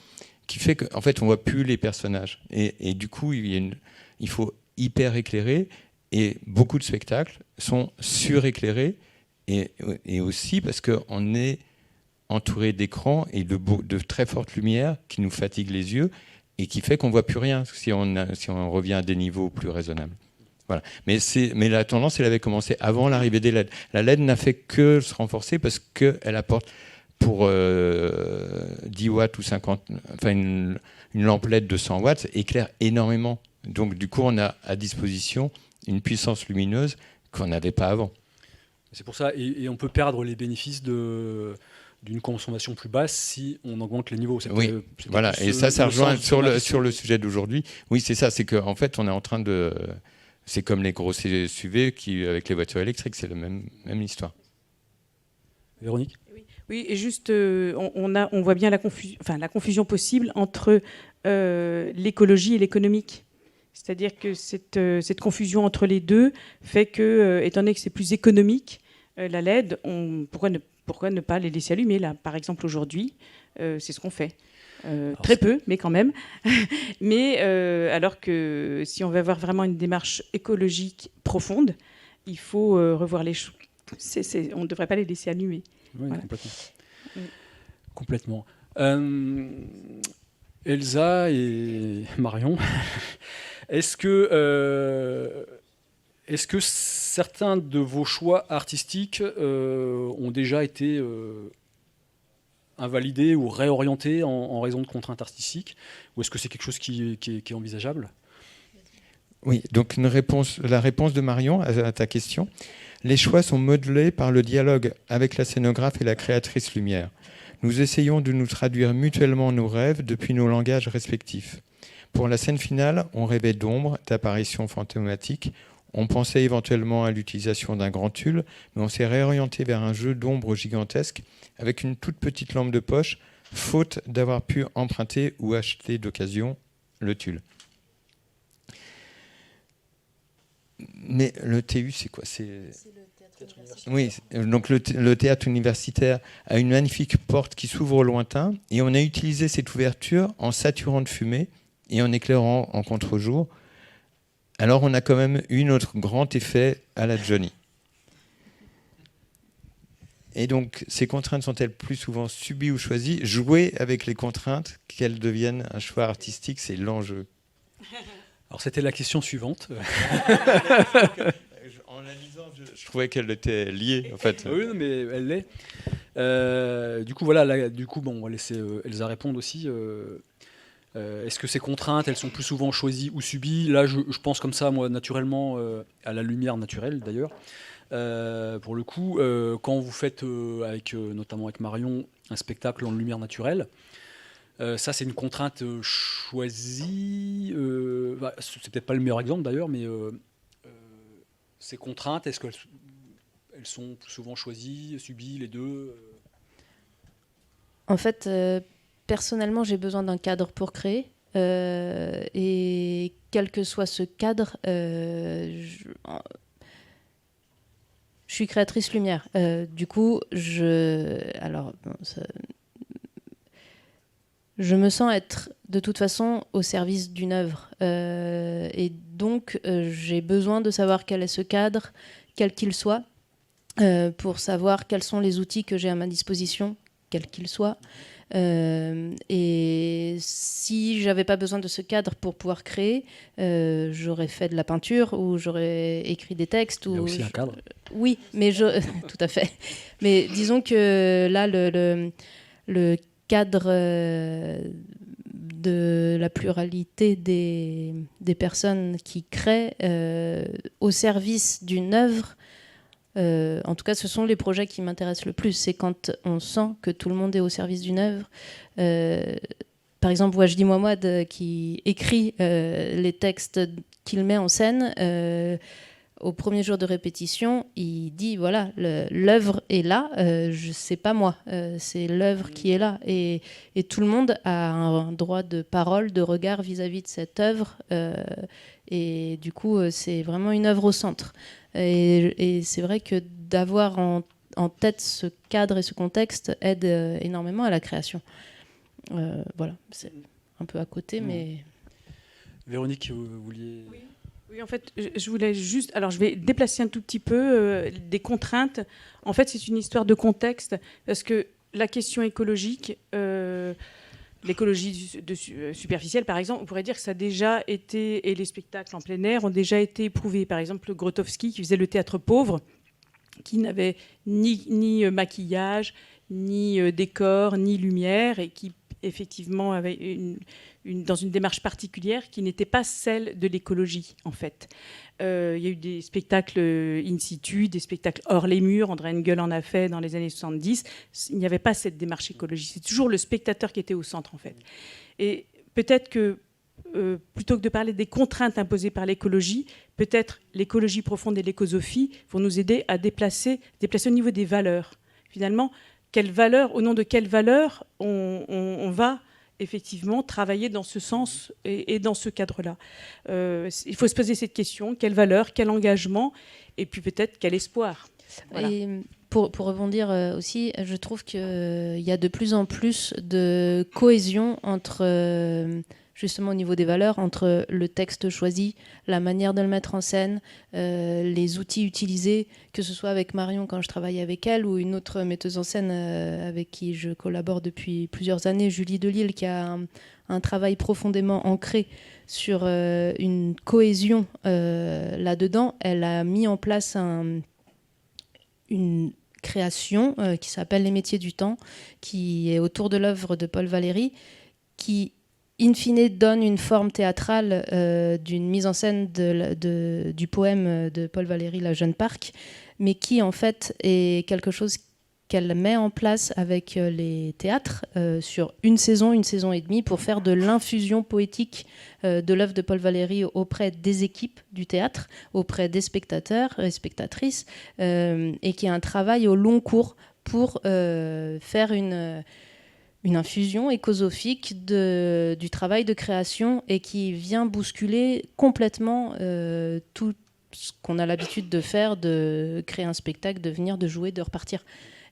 qui fait qu'en fait on voit plus les personnages et du coup il faut hyper éclairer et beaucoup de spectacles sont suréclairés et aussi parce qu'on est entouré d'écrans et de très fortes lumières qui nous fatiguent les yeux et qui fait qu'on voit plus rien si on revient à des niveaux plus raisonnables. Voilà. Mais la tendance, elle avait commencé avant l'arrivée des LED. La LED n'a fait que se renforcer parce qu'elle apporte pour 10 watts ou 50, enfin une lampe LED de 100 watts éclaire énormément. Donc du coup, on a à disposition une puissance lumineuse qu'on n'avait pas avant. C'est pour ça, et on peut perdre les bénéfices d'une consommation plus basse si on augmente les niveaux. Oui, voilà. Et ça rejoint sur le sujet d'aujourd'hui. Oui, c'est ça. C'est qu'en fait, on est en train de... C'est comme les gros SUV avec les voitures électriques, c'est la même histoire. Véronique ? Oui, et juste, on voit bien la confusion possible entre l'écologie et l'économique. C'est-à-dire que cette confusion entre les deux fait que, étant donné que c'est plus économique, la LED, pourquoi ne pas les laisser allumer là, par exemple, aujourd'hui, c'est ce qu'on fait. Très peu, mais quand même. Mais alors que si on veut avoir vraiment une démarche écologique profonde, il faut revoir les choses. On ne devrait pas les laisser allumer. Oui, voilà. Complètement. Elsa et Marion, est-ce que certains de vos choix artistiques ont déjà été invalidés ou réorientés en raison de contraintes artistiques, ou est-ce que c'est quelque chose qui est envisageable ? Oui, donc la réponse de Marion à ta question. Les choix sont modelés par le dialogue avec la scénographe et la créatrice lumière. Nous essayons de nous traduire mutuellement nos rêves depuis nos langages respectifs. Pour la scène finale, on rêvait d'ombres, d'apparitions fantomatiques. On pensait éventuellement à l'utilisation d'un grand tulle, mais on s'est réorienté vers un jeu d'ombres gigantesques avec une toute petite lampe de poche, faute d'avoir pu emprunter ou acheter d'occasion le tulle. Mais le TU, c'est quoi ? C'est le théâtre universitaire. Oui, donc le théâtre universitaire a une magnifique porte qui s'ouvre au lointain et on a utilisé cette ouverture en saturant de fumée et en éclairant en contre-jour. Alors on a quand même eu notre grand effet à la Johnny. Et donc, ces contraintes sont-elles plus souvent subies ou choisies? Jouer avec les contraintes, qu'elles deviennent un choix artistique, c'est l'enjeu. Alors c'était la question suivante. En la lisant, je trouvais qu'elle était liée, en fait. Oui, non, mais elle l'est. Du coup, voilà, bon, on va laisser Elsa répondre aussi. Est-ce que ces contraintes, elles sont plus souvent choisies ou subies? Là, je pense comme ça, moi, naturellement, à la lumière naturelle, d'ailleurs. Pour le coup, quand vous faites, notamment avec Marion, un spectacle en lumière naturelle, ça, c'est une contrainte choisie. C'est peut-être pas le meilleur exemple, d'ailleurs, mais ces contraintes, est-ce qu'elles sont plus souvent choisies, subies, les deux? En fait, personnellement, j'ai besoin d'un cadre pour créer. Et quel que soit ce cadre, je suis créatrice lumière. Du coup, je me sens être de toute façon au service d'une œuvre. Et donc, j'ai besoin de savoir quel est ce cadre, quel qu'il soit, pour savoir quels sont les outils que j'ai à ma disposition, quels qu'ils soient. Et si j'avais pas besoin de ce cadre pour pouvoir créer, j'aurais fait de la peinture ou j'aurais écrit des textes. Il y a aussi un cadre. Oui, mais tout à fait. Mais disons que là, le cadre de la pluralité des personnes qui créent au service d'une œuvre, en tout cas, ce sont les projets qui m'intéressent le plus. C'est quand on sent que tout le monde est au service d'une œuvre. Par exemple, Wajdi Mouawad, qui écrit les textes qu'il met en scène, au premier jour de répétition, il dit, voilà, l'œuvre est là, c'est pas moi, c'est l'œuvre qui est là. Et tout le monde a un droit de parole, de regard vis-à-vis de cette œuvre. Et du coup, c'est vraiment une œuvre au centre. Et c'est vrai que d'avoir en tête ce cadre et ce contexte aide énormément à la création. Voilà, c'est un peu à côté, mais... Véronique, vous vouliez... Oui, en fait, je voulais juste... Alors, je vais déplacer un tout petit peu des contraintes. En fait, c'est une histoire de contexte, parce que la question écologique... L'écologie superficielle, par exemple, on pourrait dire que ça a déjà été, et les spectacles en plein air ont déjà été éprouvés. Par exemple, Grotowski, qui faisait le théâtre pauvre, qui n'avait ni maquillage, ni décor, ni lumière, et qui effectivement avait dans une démarche particulière qui n'était pas celle de l'écologie, en fait. Il y a eu des spectacles in situ, des spectacles hors les murs. André Engel en a fait dans les années 70. Il n'y avait pas cette démarche écologique. C'est toujours le spectateur qui était au centre, en fait. Et peut-être que, plutôt que de parler des contraintes imposées par l'écologie, peut-être l'écologie profonde et l'écosophie vont nous aider à déplacer au niveau des valeurs. Finalement, au nom de quelles valeurs on va effectivement travailler dans ce sens et dans ce cadre-là. Il faut se poser cette question, quelle valeur, quel engagement, et puis peut-être quel espoir. Voilà. Et pour rebondir aussi, je trouve qu'il y a de plus en plus de cohésion entre, justement au niveau des valeurs, entre le texte choisi, la manière de le mettre en scène, les outils utilisés, que ce soit avec Marion quand je travaille avec elle, ou une autre metteuse en scène avec qui je collabore depuis plusieurs années, Julie Delisle, qui a un travail profondément ancré sur une cohésion là-dedans. Elle a mis en place une création qui s'appelle Les Métiers du Temps, qui est autour de l'œuvre de Paul Valéry, qui in fine donne une forme théâtrale d'une mise en scène du poème de Paul Valéry, La Jeune Parc, mais qui en fait est quelque chose qu'elle met en place avec les théâtres sur une saison et demie, pour faire de l'infusion poétique de l'œuvre de Paul Valéry auprès des équipes du théâtre, auprès des spectateurs et spectatrices, et qui est un travail au long cours pour faire une infusion écosophique du travail de création, et qui vient bousculer complètement tout ce qu'on a l'habitude de faire, de créer un spectacle, de venir, de jouer, de repartir.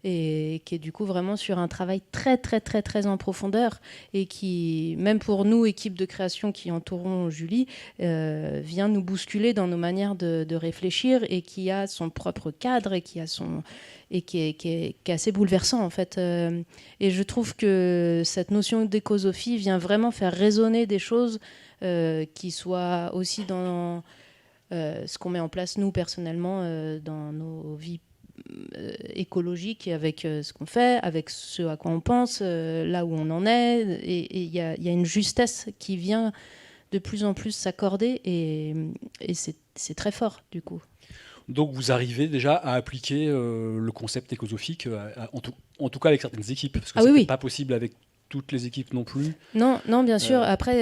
et qui est du coup vraiment sur un travail très très très très en profondeur et qui, même pour nous, équipe de création qui entourons Julie, vient nous bousculer dans nos manières de réfléchir et qui a son propre cadre et qui est assez bouleversant en fait. Et je trouve que cette notion d'écosophie vient vraiment faire résonner des choses qui soient aussi dans ce qu'on met en place nous personnellement dans nos vies écologiques et avec ce qu'on fait, avec ce à quoi on pense, là où on en est. Et il y a une justesse qui vient de plus en plus s'accorder et c'est très fort du coup. Donc vous arrivez déjà à appliquer le concept écosophique, en tout cas avec certaines équipes, parce que oui, c'est oui. pas possible avec toutes les équipes non plus. Non, bien sûr. Après,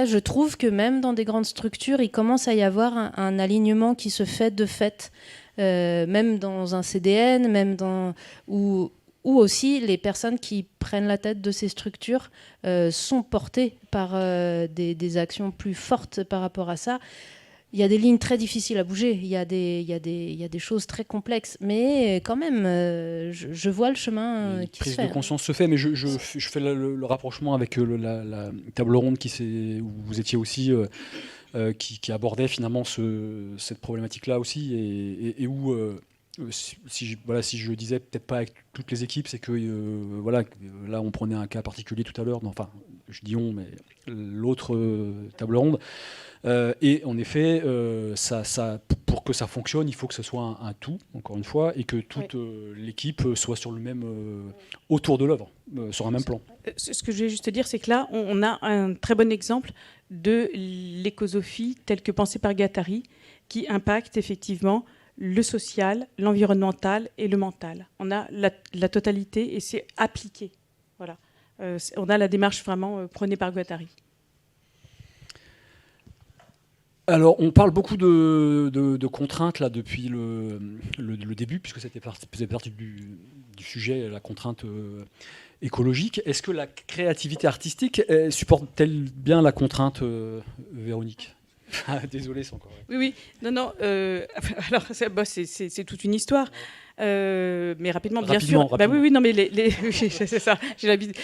je trouve que même dans des grandes structures, il commence à y avoir un alignement qui se fait de fait, même dans un CDN, où aussi les personnes qui prennent la tête de ces structures sont portées par des actions plus fortes par rapport à ça. Il y a des lignes très difficiles à bouger, il y a des choses très complexes, mais quand même, je vois le chemin qui se fait. Prise de conscience se fait, mais je fais le rapprochement avec la table ronde où vous étiez aussi, qui abordait finalement cette problématique-là aussi, et où, si je disais peut-être pas avec toutes les équipes, c'est que là on prenait un cas particulier tout à l'heure, enfin je dis on, mais l'autre table ronde. Et en effet, pour que ça fonctionne, il faut que ce soit un tout, encore une fois, et que toute l'équipe soit sur le même, autour de l'œuvre, sur un même plan. Ce que je vais juste dire, c'est que là, on a un très bon exemple de l'écosophie telle que pensée par Guattari, qui impacte effectivement le social, l'environnemental et le mental. On a la totalité et c'est appliqué. Voilà. On a la démarche vraiment prônée par Guattari. Alors, on parle beaucoup de contraintes là depuis le début, puisque c'était partie du sujet, la contrainte écologique. Est-ce que la créativité artistique supporte-t-elle bien la contrainte, Véronique? Désolé, c'est encore. Oui. Non. Alors, c'est toute une histoire. Mais rapidement, bien sûr. Rapidement. Oui, non, mais c'est ça. J'ai l'habitude.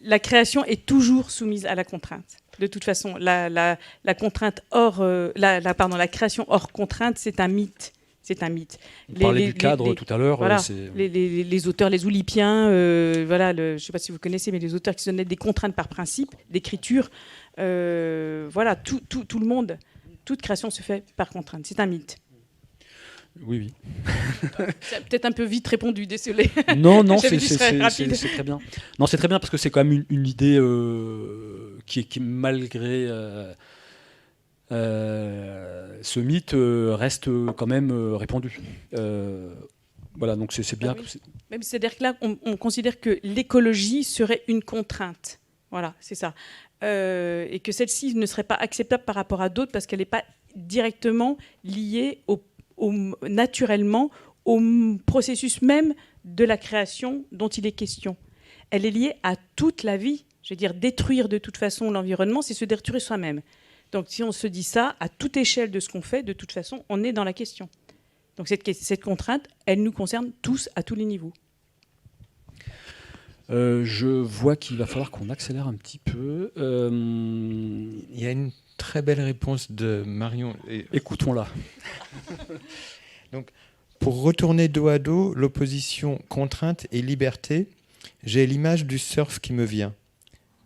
La création est toujours soumise à la contrainte. De toute façon, la contrainte la création hors contrainte, c'est un mythe. On parlait du cadre tout à l'heure. Voilà, les auteurs, les oulipiens, je ne sais pas si vous connaissez, mais les auteurs qui se donnaient des contraintes par principe d'écriture, tout le monde, toute création se fait par contrainte. C'est un mythe. Oui. C'est peut-être un peu vite répondu, désolé. Non, c'est très bien. Non, c'est très bien parce que c'est quand même une idée qui malgré ce mythe reste quand même répandue. Voilà, donc c'est bien. Oui. C'est-à-dire que là, on considère que l'écologie serait une contrainte. Voilà, c'est ça. Et que celle-ci ne serait pas acceptable par rapport à d'autres parce qu'elle n'est pas directement liée naturellement au processus même de la création dont il est question. Elle est liée à toute la vie. Je veux dire, détruire de toute façon l'environnement, c'est se détruire soi-même. Donc si on se dit ça, à toute échelle de ce qu'on fait, de toute façon, on est dans la question. Donc cette contrainte, elle nous concerne tous à tous les niveaux. Je vois qu'il va falloir qu'on accélère un petit peu. Il y a une très belle réponse de Marion. Écoutons-la. Donc, pour retourner dos à dos l'opposition contrainte et liberté, j'ai l'image du surf qui me vient.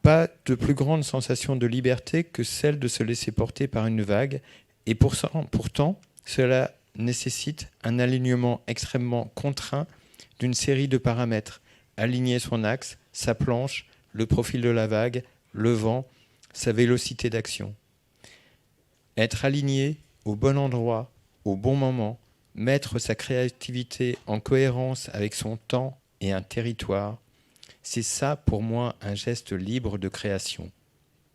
Pas de plus grande sensation de liberté que celle de se laisser porter par une vague, et pourtant, cela nécessite un alignement extrêmement contraint d'une série de paramètres. Aligner son axe, sa planche, le profil de la vague, le vent, sa vélocité d'action. Être aligné au bon endroit, au bon moment, mettre sa créativité en cohérence avec son temps et un territoire, c'est ça pour moi un geste libre de création.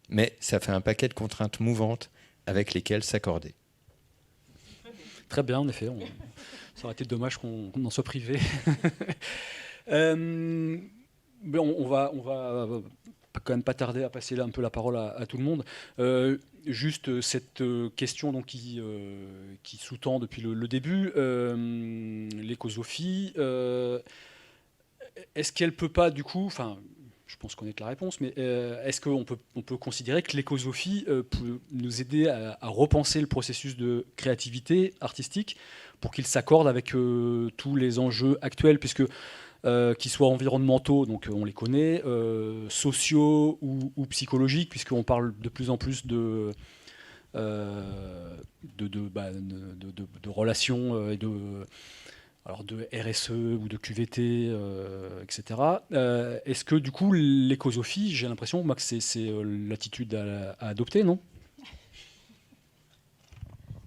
Mais ça fait un paquet de contraintes mouvantes avec lesquelles s'accorder. Très bien, en effet. Ça aurait été dommage qu'on en soit privé. On va quand même pas tarder à passer un peu la parole à tout le monde. Juste cette question donc, qui sous-tend depuis le début, l'écosophie, est-ce qu'elle peut pas du coup, enfin je pense connaître la réponse, mais est-ce qu'on peut considérer que l'écosophie peut nous aider à repenser le processus de créativité artistique pour qu'il s'accorde avec tous les enjeux actuels, puisque qu'ils soient environnementaux, donc on les connaît, sociaux ou psychologiques, puisqu'on parle de plus en plus de relations et de RSE ou de QVT, etc. Est-ce que du coup l'écosophie, j'ai l'impression que c'est l'attitude à adopter, non ?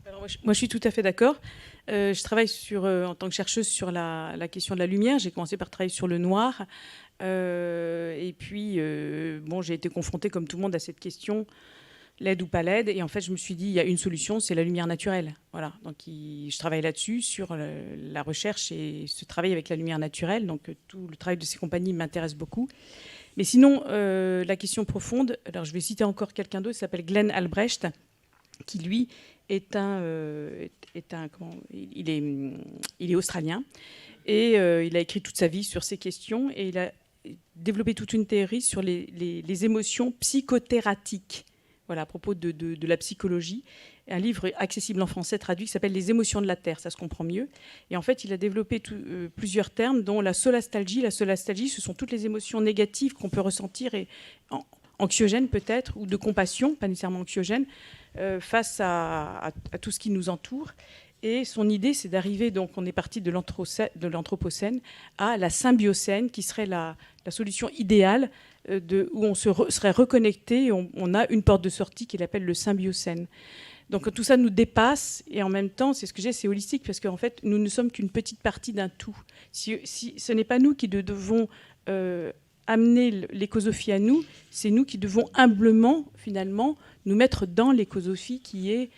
Alors, moi, je suis tout à fait d'accord. Je travaille en tant que chercheuse sur la question de la lumière. J'ai commencé par travailler sur le noir. Et puis, j'ai été confrontée, comme tout le monde, à cette question, LED ou pas LED. Et en fait, je me suis dit, il y a une solution, c'est la lumière naturelle. Voilà. Donc, je travaille là-dessus, sur la recherche et ce travail avec la lumière naturelle. Donc, tout le travail de ces compagnies m'intéresse beaucoup. Mais sinon, la question profonde, alors je vais citer encore quelqu'un d'autre, il s'appelle Glenn Albrecht, qui, lui, il est australien et il a écrit toute sa vie sur ces questions et il a développé toute une théorie sur les émotions psychothérapiques, voilà, à propos de la psychologie. Un livre accessible en français traduit qui s'appelle Les émotions de la Terre, ça se comprend mieux. Et en fait, il a développé plusieurs termes, dont la solastalgie. La solastalgie, ce sont toutes les émotions négatives qu'on peut ressentir, et anxiogènes peut-être, ou de compassion, pas nécessairement anxiogènes, face à tout ce qui nous entoure. Et son idée, c'est d'arriver, donc on est parti de l'Anthropocène à la Symbiocène, qui serait la solution idéale où on serait reconnecté, et on a une porte de sortie qu'il appelle le Symbiocène. Donc tout ça nous dépasse, et en même temps, c'est ce que j'ai, c'est holistique, parce qu'en fait, nous ne sommes qu'une petite partie d'un tout. Si ce n'est pas nous qui devons amener l'écosophie à nous, c'est nous qui devons humblement, finalement, nous mettre dans l'écosophie qui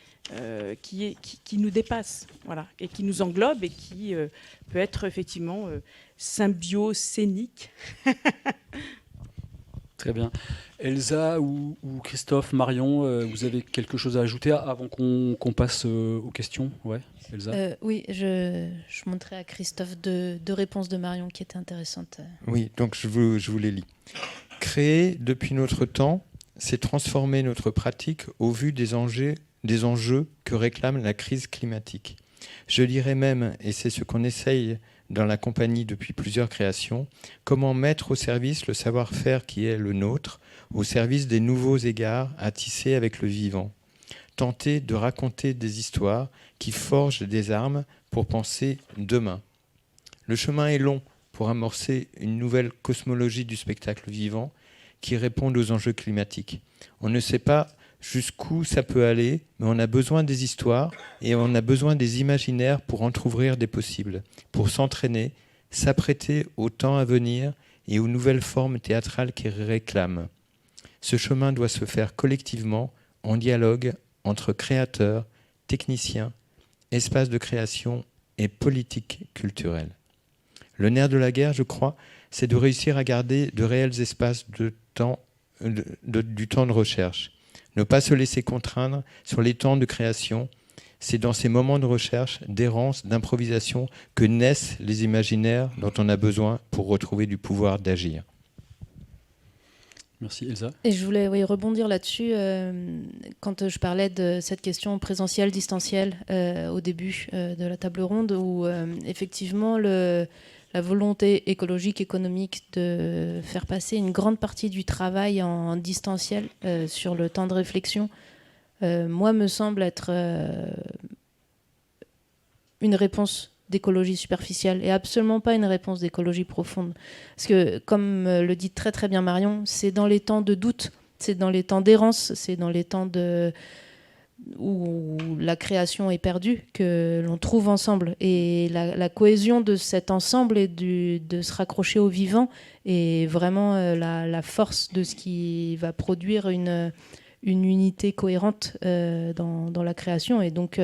nous dépasse, voilà, et qui nous englobe, et qui peut être effectivement symbiocénique. Très bien. Elsa ou Christophe, Marion, vous avez quelque chose à ajouter avant qu'on passe aux questions ? Ouais, Elsa. Oui, je montrais à Christophe deux réponses de Marion qui étaient intéressantes. Oui, donc je vous les lis. Créer depuis notre temps, c'est transformer notre pratique au vu des enjeux que réclame la crise climatique. Je dirais même, et c'est ce qu'on essaye dans la compagnie depuis plusieurs créations, comment mettre au service le savoir-faire qui est le nôtre, au service des nouveaux égards à tisser avec le vivant. Tenter de raconter des histoires qui forgent des armes pour penser demain. Le chemin est long pour amorcer une nouvelle cosmologie du spectacle vivant qui réponde aux enjeux climatiques. On ne sait pas jusqu'où ça peut aller, mais on a besoin des histoires et on a besoin des imaginaires pour entrouvrir des possibles, pour s'entraîner, s'apprêter au temps à venir et aux nouvelles formes théâtrales qui réclament. Ce chemin doit se faire collectivement, en dialogue entre créateurs, techniciens, espaces de création et politique culturelle. Le nerf de la guerre, je crois, c'est de réussir à garder de réels espaces du temps de recherche. Ne pas se laisser contraindre sur les temps de création. C'est dans ces moments de recherche, d'errance, d'improvisation que naissent les imaginaires dont on a besoin pour retrouver du pouvoir d'agir. Merci Elsa. Et je voulais rebondir là-dessus quand je parlais de cette question présentielle, distancielle au début de la table ronde, où effectivement la volonté écologique, économique de faire passer une grande partie du travail en distanciel sur le temps de réflexion, moi, me semble être une réponse d'écologie superficielle et absolument pas une réponse d'écologie profonde. Parce que, comme le dit très très bien Marion, c'est dans les temps de doute, c'est dans les temps d'errance, c'est dans les temps où la création est perdue que l'on trouve ensemble. Et la cohésion de cet ensemble et de se raccrocher au vivant est vraiment la force de ce qui va produire une unité cohérente dans la création. Et donc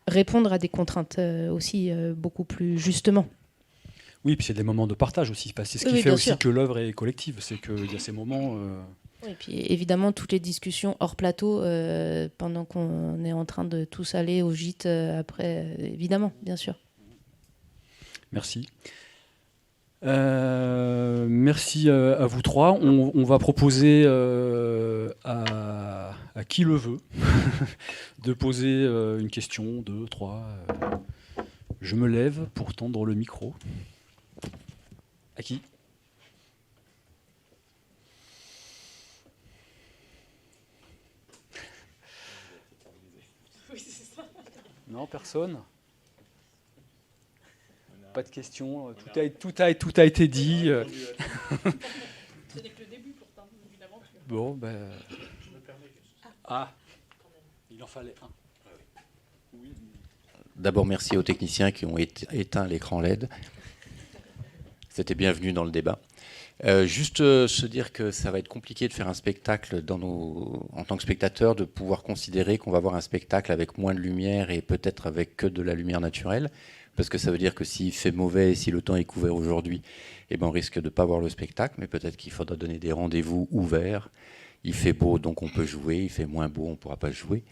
répondre à des contraintes aussi beaucoup plus justement. Oui, puis c'est des moments de partage aussi. C'est ce qui Oui, fait bien aussi sûr. que l'œuvre est collective. C'est qu'il y a ces moments. Oui, et puis évidemment, toutes les discussions hors plateau, pendant qu'on est en train de tous aller au gîte après, évidemment, bien sûr. Merci. Merci à vous trois. On va proposer à qui le veut de poser une question, deux, trois. Je me lève pour tendre le micro. À qui ? Non, personne ? Pas de questions. Tout a été dit. Ce n'est que le début pourtant d'une aventure. Bon, ben. Ah, il en fallait un. D'abord, merci aux techniciens qui ont éteint l'écran LED. C'était bienvenu dans le débat. Juste se dire que ça va être compliqué de faire un spectacle en tant que spectateur, de pouvoir considérer qu'on va voir un spectacle avec moins de lumière et peut-être avec que de la lumière naturelle, parce que ça veut dire que s'il fait mauvais et si le temps est couvert aujourd'hui, eh ben on risque de ne pas voir le spectacle, mais peut-être qu'il faudra donner des rendez-vous ouverts. Il fait beau, donc on peut jouer, il fait moins beau, on ne pourra pas jouer.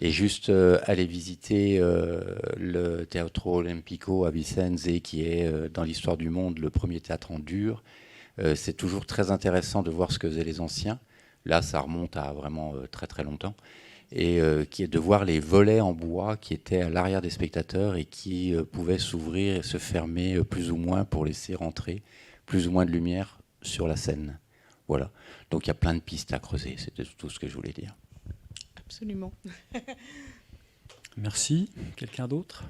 Et juste aller visiter le Teatro Olimpico à Vicenza, qui est dans l'histoire du monde le premier théâtre en dur. C'est toujours très intéressant de voir ce que faisaient les anciens. Là, ça remonte à vraiment très très longtemps. Et qui est de voir les volets en bois qui étaient à l'arrière des spectateurs et qui pouvaient s'ouvrir et se fermer plus ou moins pour laisser rentrer plus ou moins de lumière sur la scène. Voilà. Donc il y a plein de pistes à creuser. C'était tout ce que je voulais dire. Absolument. Merci. Quelqu'un d'autre ?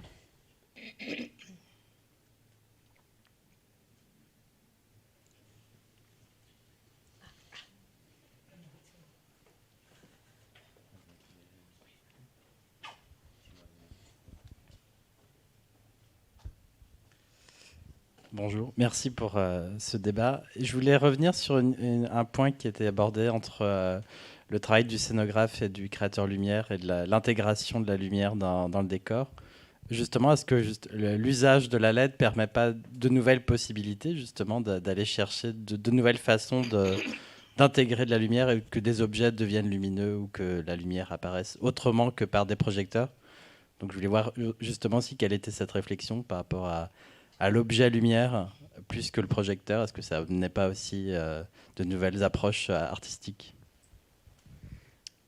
Bonjour, merci pour ce débat. Je voulais revenir sur un point qui était abordé entre le travail du scénographe et du créateur lumière et de l'intégration de la lumière dans le décor. Justement, est-ce que l'usage de la LED ne permet pas de nouvelles possibilités, justement, d'aller chercher de nouvelles façons d'intégrer de la lumière et que des objets deviennent lumineux ou que la lumière apparaisse autrement que par des projecteurs ? Donc je voulais voir justement quelle était cette réflexion par rapport à l'objet lumière plus que le projecteur. Est-ce que ça n'est pas aussi de nouvelles approches artistiques ?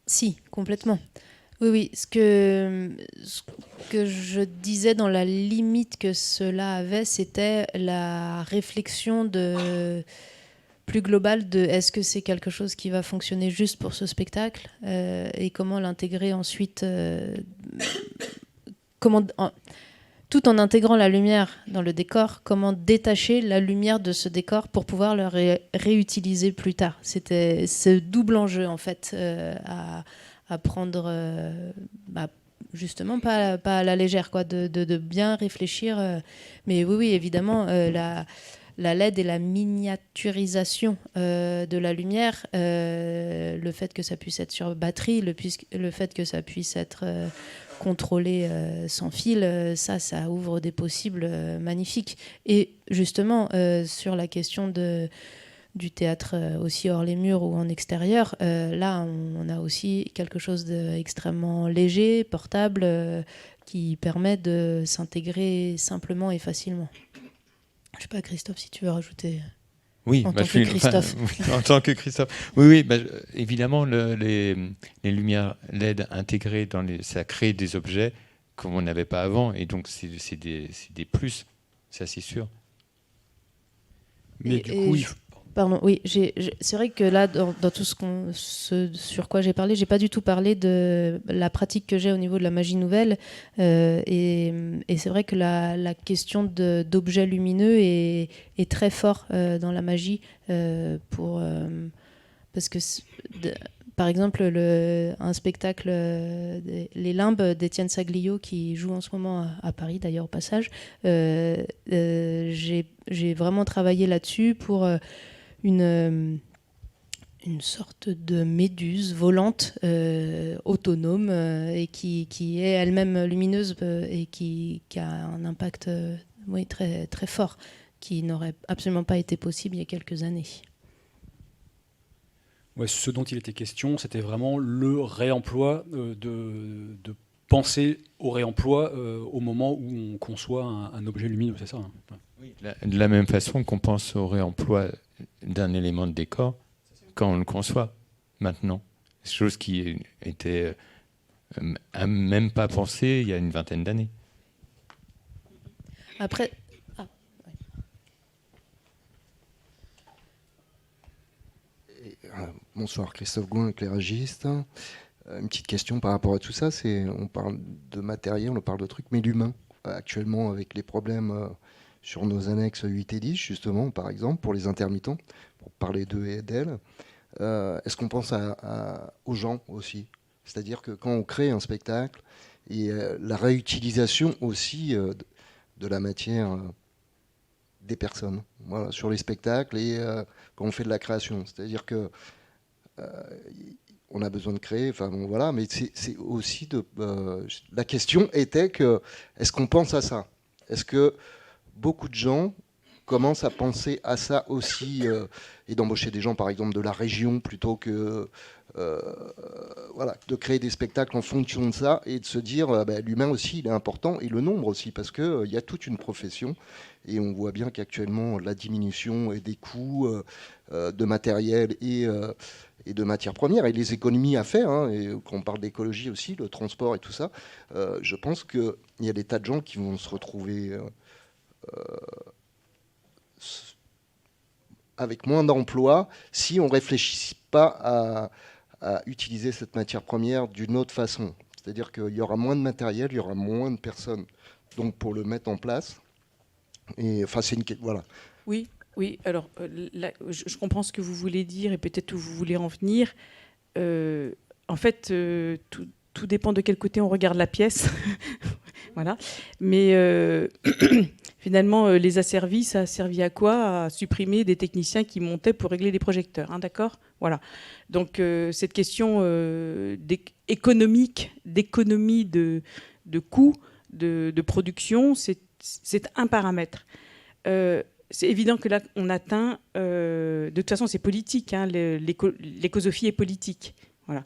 Si, complètement. Oui, oui. Ce que je disais dans la limite que cela avait, c'était la réflexion plus globale de est-ce que c'est quelque chose qui va fonctionner juste pour ce spectacle et comment l'intégrer ensuite, tout en intégrant la lumière dans le décor, comment détacher la lumière de ce décor pour pouvoir le réutiliser plus tard. C'était ce double enjeu en fait à prendre, justement pas à la légère, quoi, de bien réfléchir. Mais oui, évidemment, la LED et la miniaturisation de la lumière, le fait que ça puisse être sur batterie, le fait que ça puisse être contrôlé sans fil, ça ouvre des possibles magnifiques. Et justement, sur la question du théâtre aussi hors les murs ou en extérieur, là, on a aussi quelque chose d'extrêmement léger, portable, qui permet de s'intégrer simplement et facilement. Je ne sais pas, Christophe, si tu veux rajouter... Oui, en tant que Christophe. En tant que Christophe. Oui, évidemment, les lumières LED intégrées ça crée des objets qu'on n'avait pas avant, et donc c'est des plus, ça c'est sûr. Mais du coup, Pardon, oui, c'est vrai que là, dans tout ce sur quoi j'ai parlé, j'ai pas du tout parlé de la pratique que j'ai au niveau de la magie nouvelle. Et c'est vrai que la question d'objets lumineux est très fort dans la magie. Parce que, par exemple, un spectacle, Les Limbes d'Étienne Saglio, qui joue en ce moment à Paris, d'ailleurs, au passage, j'ai vraiment travaillé là-dessus pour... une sorte de méduse volante, autonome, et qui est elle-même lumineuse et qui a un impact très, très fort. qui n'aurait absolument pas été possible il y a quelques années. Ouais, ce dont il était question, c'était vraiment le réemploi, de penser au réemploi au moment où on conçoit un objet lumineux, c'est ça, hein. Oui, de la même façon qu'on pense au réemploi d'un élément de décor quand on le conçoit maintenant. Chose qui était même pas pensée il y a une vingtaine d'années. Après, Bonsoir, Christophe Gouin, éclairagiste. Une petite question par rapport à tout ça, on parle de matériel, on parle de trucs, mais l'humain, actuellement avec les problèmes sur nos annexes 8 et 10, justement, par exemple, pour les intermittents, pour parler d'eux et d'elles, est-ce qu'on pense aux gens aussi? C'est-à-dire que quand on crée un spectacle, et la réutilisation aussi de la matière des personnes, voilà, sur les spectacles et quand on fait de la création. C'est-à-dire que on a besoin de créer, enfin bon, voilà, mais c'est aussi la question était que est-ce qu'on pense à ça? Est-ce que beaucoup de gens commencent à penser à ça aussi et d'embaucher des gens, par exemple, de la région plutôt que voilà, de créer des spectacles en fonction de ça et de se dire l'humain aussi il est important et le nombre aussi parce que il y a toute une profession et on voit bien qu'actuellement la diminution des coûts de matériel et de matières premières et les économies à faire, hein, et quand on parle d'écologie aussi, le transport et tout ça, je pense qu'il y a des tas de gens qui vont se retrouver avec moins d'emplois si on ne réfléchit pas à utiliser cette matière première d'une autre façon. C'est-à-dire qu'il y aura moins de matériel, il y aura moins de personnes donc pour le mettre en place. Et enfin, c'est une voilà. Oui, oui. Alors, là, je comprends ce que vous voulez dire et peut-être où vous voulez en venir. En fait, tout dépend de quel côté on regarde la pièce. Voilà. Mais finalement, les asservis, ça a servi à quoi? À supprimer des techniciens qui montaient pour régler les projecteurs. Hein, d'accord? Voilà. Donc, cette question économique, d'économie de coûts, de production, c'est un paramètre. C'est évident que là, on atteint... de toute façon, c'est politique. Hein, l'écosophie est politique. Voilà.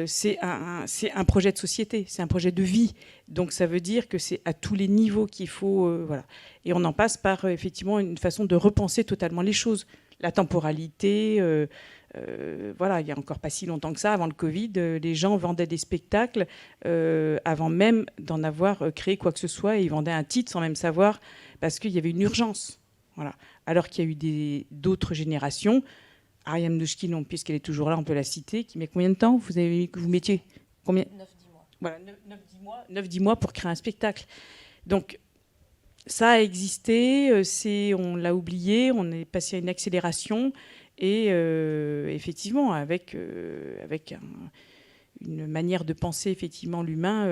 C'est un projet de société, c'est un projet de vie. Donc ça veut dire que c'est à tous les niveaux qu'il faut... voilà. Et on en passe par effectivement une façon de repenser totalement les choses. La temporalité... voilà, il n'y a encore pas si longtemps que ça, avant le Covid, les gens vendaient des spectacles avant même d'en avoir créé quoi que ce soit, et ils vendaient un titre sans même savoir, parce qu'il y avait une urgence. Voilà. Alors qu'il y a eu d'autres générations, Ariane Mnouchkine, puisqu'elle est toujours là, on peut la citer, qui met combien de temps vous mettiez combien? 9-10 mois. Voilà, 9-10 mois pour créer un spectacle. Donc, ça a existé, on l'a oublié, on est passé à une accélération. Et effectivement, avec une manière de penser effectivement l'humain,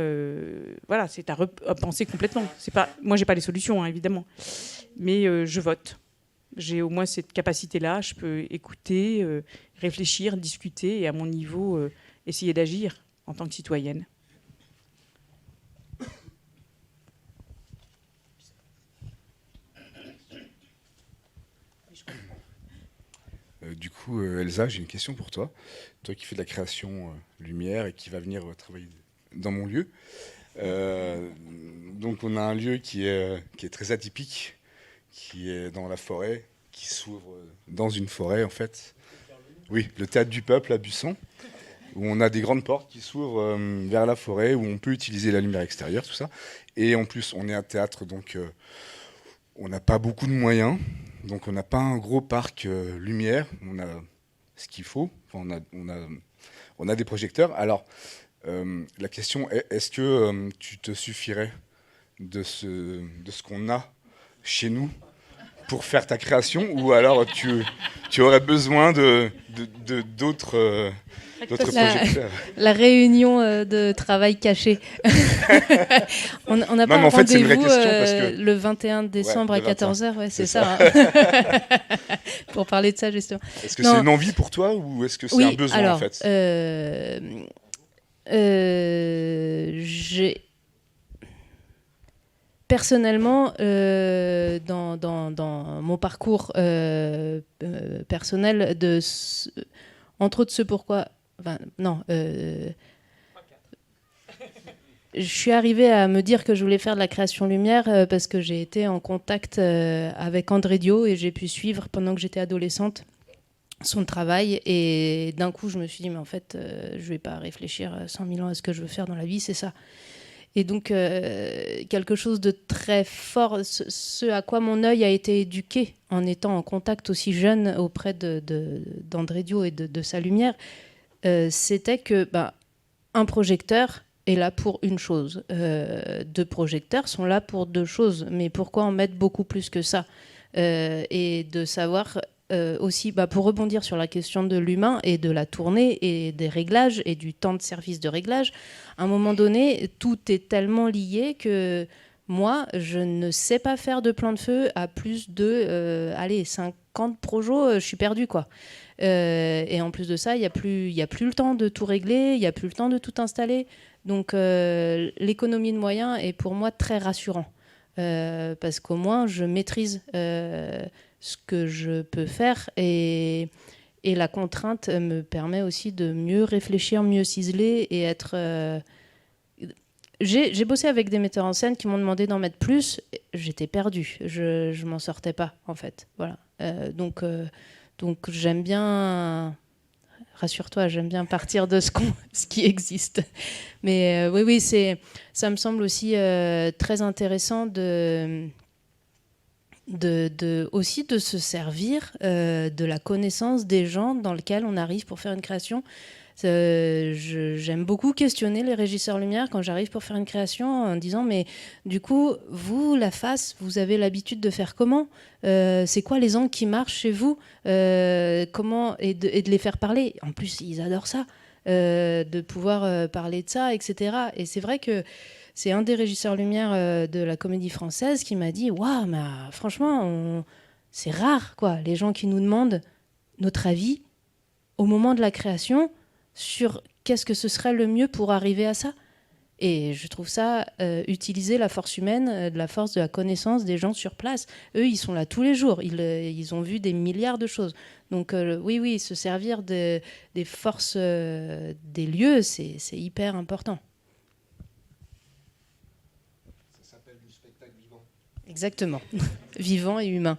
voilà, c'est à repenser complètement. Moi, j'ai pas les solutions, hein, évidemment, mais je vote. J'ai au moins cette capacité-là. Je peux écouter, réfléchir, discuter, et à mon niveau, essayer d'agir en tant que citoyenne. Du coup, Elsa, j'ai une question pour toi. Toi qui fais de la création lumière et qui va venir travailler dans mon lieu. Donc on a un lieu qui est très atypique, qui est dans la forêt, qui s'ouvre dans une forêt en fait. Oui, le Théâtre du Peuple à Buisson, où on a des grandes portes qui s'ouvrent vers la forêt, où on peut utiliser la lumière extérieure, tout ça. Et en plus, on est un théâtre, donc on n'a pas beaucoup de moyens. Donc on n'a pas un gros parc lumière, on a ce qu'il faut, enfin, on a des projecteurs. Alors la question est, est-ce que tu te suffirais de ce qu'on a chez nous pour faire ta création, ou alors tu aurais besoin d'autres projecteurs? La réunion de travail caché. On n'a pas en fait, c'est une rendez-vous vraie question parce que... le 21 décembre à 14h, ouais, c'est ça. Pour parler de ça, justement. Est-ce que c'est une envie pour toi, ou est-ce que c'est un besoin, alors, en fait? personnellement, dans mon parcours personnel, entre autres ce pourquoi... Enfin, non. Je suis arrivée à me dire que je voulais faire de la création lumière parce que j'ai été en contact avec André Dio et j'ai pu suivre, pendant que j'étais adolescente, son travail. Et d'un coup, je me suis dit, mais en fait, je ne vais pas réfléchir 100 000 ans à ce que je veux faire dans la vie, c'est ça. Et donc, quelque chose de très fort, ce à quoi mon œil a été éduqué en étant en contact aussi jeune auprès d'André Dio et de sa lumière, c'était que un projecteur est là pour une chose. 2 projecteurs sont là pour 2 choses. Mais pourquoi en mettre beaucoup plus que ça et de savoir aussi, pour rebondir sur la question de l'humain et de la tournée et des réglages et du temps de service de réglage, à un moment donné, tout est tellement lié que moi, je ne sais pas faire de plan de feu à plus de 50 projos, je suis perdue, quoi. Et en plus de ça, il n'y a plus le temps de tout régler, il n'y a plus le temps de tout installer. Donc l'économie de moyens est pour moi très rassurant. Parce qu'au moins, je maîtrise ce que je peux faire et la contrainte me permet aussi de mieux réfléchir, mieux ciseler et être... J'ai bossé avec des metteurs en scène qui m'ont demandé d'en mettre plus. J'étais perdue. Je m'en sortais pas, en fait. Voilà. Donc j'aime bien... Rassure-toi, j'aime bien partir de ce qui existe. Mais oui, ça me semble aussi très intéressant aussi de se servir de la connaissance des gens dans lesquels on arrive pour faire une création. J'aime beaucoup questionner les régisseurs lumière quand j'arrive pour faire une création en disant mais du coup vous la face vous avez l'habitude de faire comment, c'est quoi les angles qui marchent chez vous, comment et de les faire parler. En plus ils adorent ça, de pouvoir parler de ça, etc. Et c'est vrai que c'est un des régisseurs lumière de la Comédie Française qui m'a dit waouh, mais franchement c'est rare quoi les gens qui nous demandent notre avis au moment de la création sur qu'est-ce que ce serait le mieux pour arriver à ça. Et je trouve ça, utiliser la force humaine, la force de la connaissance des gens sur place. Eux, ils sont là tous les jours. Ils ont vu des milliards de choses. Donc oui, se servir des forces des lieux, c'est hyper important. Ça s'appelle du spectacle vivant. Exactement. Vivant et humain.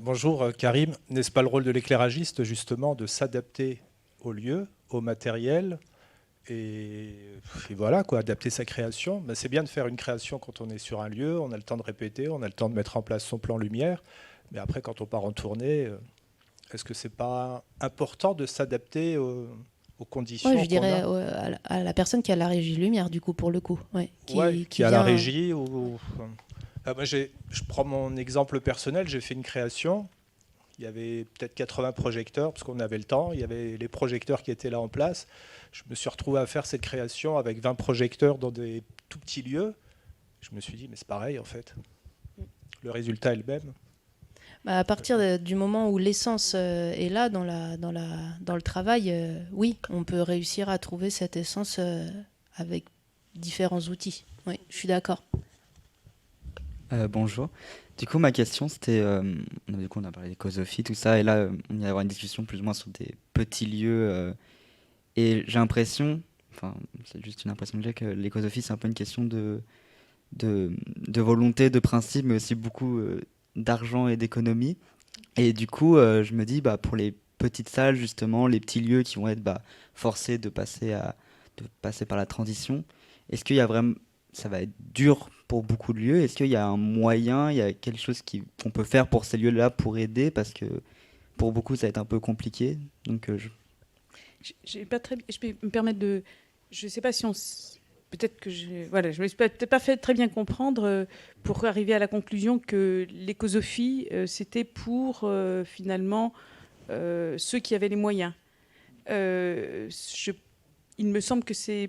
Bonjour Karim, n'est-ce pas le rôle de l'éclairagiste justement de s'adapter au lieu, au matériel et voilà quoi, adapter sa création. C'est bien de faire une création quand on est sur un lieu, on a le temps de répéter, on a le temps de mettre en place son plan lumière, mais après quand on part en tournée, est-ce que c'est pas important de s'adapter aux conditions je dirais à la personne qui a la régie lumière du coup pour le coup. Qui a la régie moi, je prends mon exemple personnel, j'ai fait une création, il y avait peut-être 80 projecteurs, parce qu'on avait le temps, il y avait les projecteurs qui étaient là en place. Je me suis retrouvé à faire cette création avec 20 projecteurs dans des tout petits lieux. Je me suis dit, mais c'est pareil en fait. Le résultat est le même. À partir du moment où l'essence est là dans le travail, oui, on peut réussir à trouver cette essence avec différents outils. Oui, je suis d'accord. Bonjour. Du coup, ma question, c'était... on a parlé d'écosophies, tout ça, et là, on y va avoir une discussion plus ou moins sur des petits lieux. Et j'ai l'impression, enfin, c'est juste une impression que j'ai, que l'écosophie, c'est un peu une question de volonté, de principe, mais aussi beaucoup d'argent et d'économie. Et du coup, je me dis, pour les petites salles, justement, les petits lieux qui vont être forcés de passer par la transition, est-ce qu'il y a vraiment... Ça va être dur pour beaucoup de lieux. Est-ce qu'il y a un moyen, il y a quelque chose qu'on peut faire pour ces lieux-là pour aider? Parce que pour beaucoup, ça va être un peu compliqué. Donc, je peux me permettre de... Je ne sais pas si on... Peut-être que je ne me suis peut-être pas fait très bien comprendre pour arriver à la conclusion que l'écosophie, c'était pour finalement ceux qui avaient les moyens. Il me semble que c'est...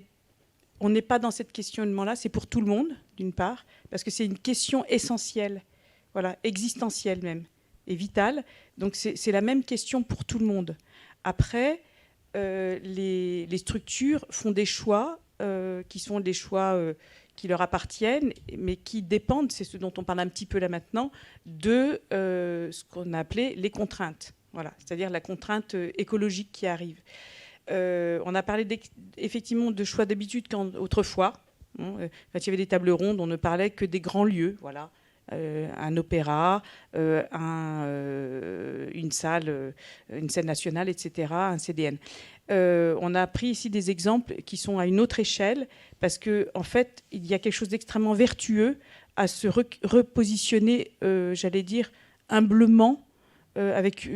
On n'est pas dans ce questionnement-là, c'est pour tout le monde, d'une part, parce que c'est une question essentielle, voilà, existentielle même, et vitale. Donc c'est la même question pour tout le monde. Après, les structures font des choix qui sont des choix qui leur appartiennent, mais qui dépendent, c'est ce dont on parle un petit peu là maintenant, de ce qu'on a appelé les contraintes. Voilà, c'est-à-dire la contrainte écologique qui arrive. On a parlé effectivement de choix d'habitude autrefois. Quand il y avait des tables rondes, on ne parlait que des grands lieux. Voilà. Un opéra, une salle, une scène nationale, etc., un CDN. On a pris ici des exemples qui sont à une autre échelle, parce qu'en fait, il y a quelque chose d'extrêmement vertueux à se repositionner, j'allais dire, humblement, avec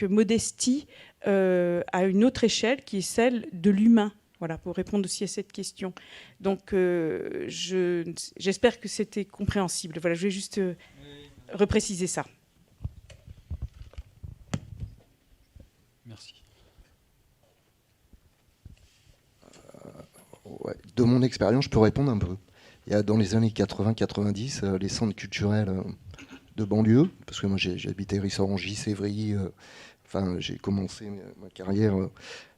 modestie, à une autre échelle qui est celle de l'humain. Voilà, pour répondre aussi à cette question. Donc, j'espère que c'était compréhensible. Voilà, je vais juste repréciser ça. Merci. Ouais, de mon expérience, je peux répondre un peu. Il y a dans les années 80-90, les centres culturels de banlieue, parce que moi j'ai habité Rissorangis, Sévry, j'ai commencé ma carrière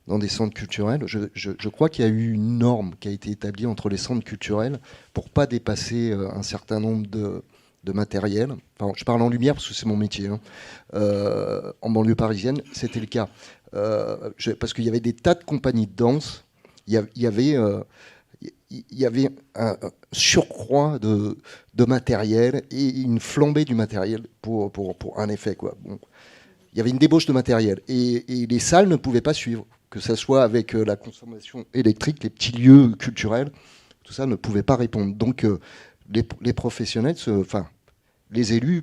dans des centres culturels. Je crois qu'il y a eu une norme qui a été établie entre les centres culturels pour ne pas dépasser un certain nombre de matériel. Enfin, je parle en lumière parce que c'est mon métier. Hein. En banlieue parisienne, c'était le cas. Parce qu'il y avait des tas de compagnies de danse. Il y avait un surcroît de matériel et une flambée du matériel pour un effet, quoi. Bon. Il y avait une débauche de matériel et les salles ne pouvaient pas suivre, que ce soit avec la consommation électrique, les petits lieux culturels, tout ça ne pouvait pas répondre. Donc les professionnels, les élus,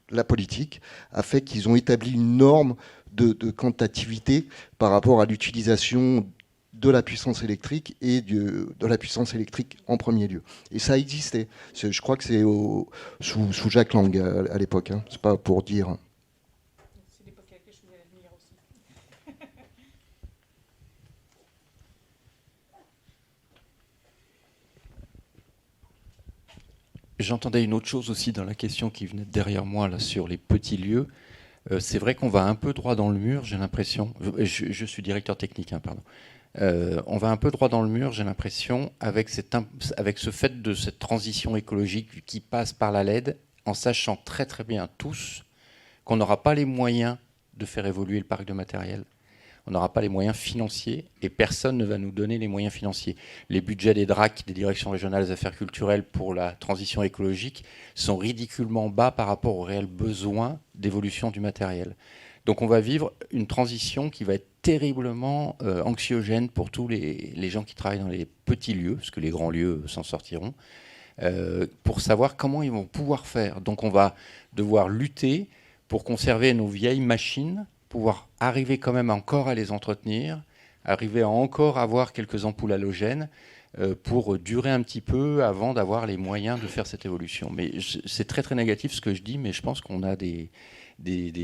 la politique a fait qu'ils ont établi une norme de quantitativité par rapport à l'utilisation de la puissance électrique et de la puissance électrique en premier lieu. Et ça existait. Je crois que c'est sous Jacques Lang à l'époque. Hein. C'est pas pour dire... J'entendais une autre chose aussi dans la question qui venait derrière moi là, sur les petits lieux. C'est vrai qu'on va un peu droit dans le mur, j'ai l'impression. Je suis directeur technique, hein, pardon. On va un peu droit dans le mur, j'ai l'impression, avec ce fait de cette transition écologique qui passe par la LED, en sachant très très bien tous qu'on n'aura pas les moyens de faire évoluer le parc de matériel. On n'aura pas les moyens financiers et personne ne va nous donner les moyens financiers. Les budgets des DRAC, des directions régionales des affaires culturelles pour la transition écologique, sont ridiculement bas par rapport aux réels besoins d'évolution du matériel. Donc on va vivre une transition qui va être terriblement anxiogène pour tous les gens qui travaillent dans les petits lieux, parce que les grands lieux s'en sortiront, pour savoir comment ils vont pouvoir faire. Donc on va devoir lutter pour conserver nos vieilles machines, pouvoir arriver quand même encore à les entretenir, arriver à encore avoir quelques ampoules halogènes pour durer un petit peu avant d'avoir les moyens de faire cette évolution. Mais c'est très très négatif ce que je dis, mais je pense qu'on a des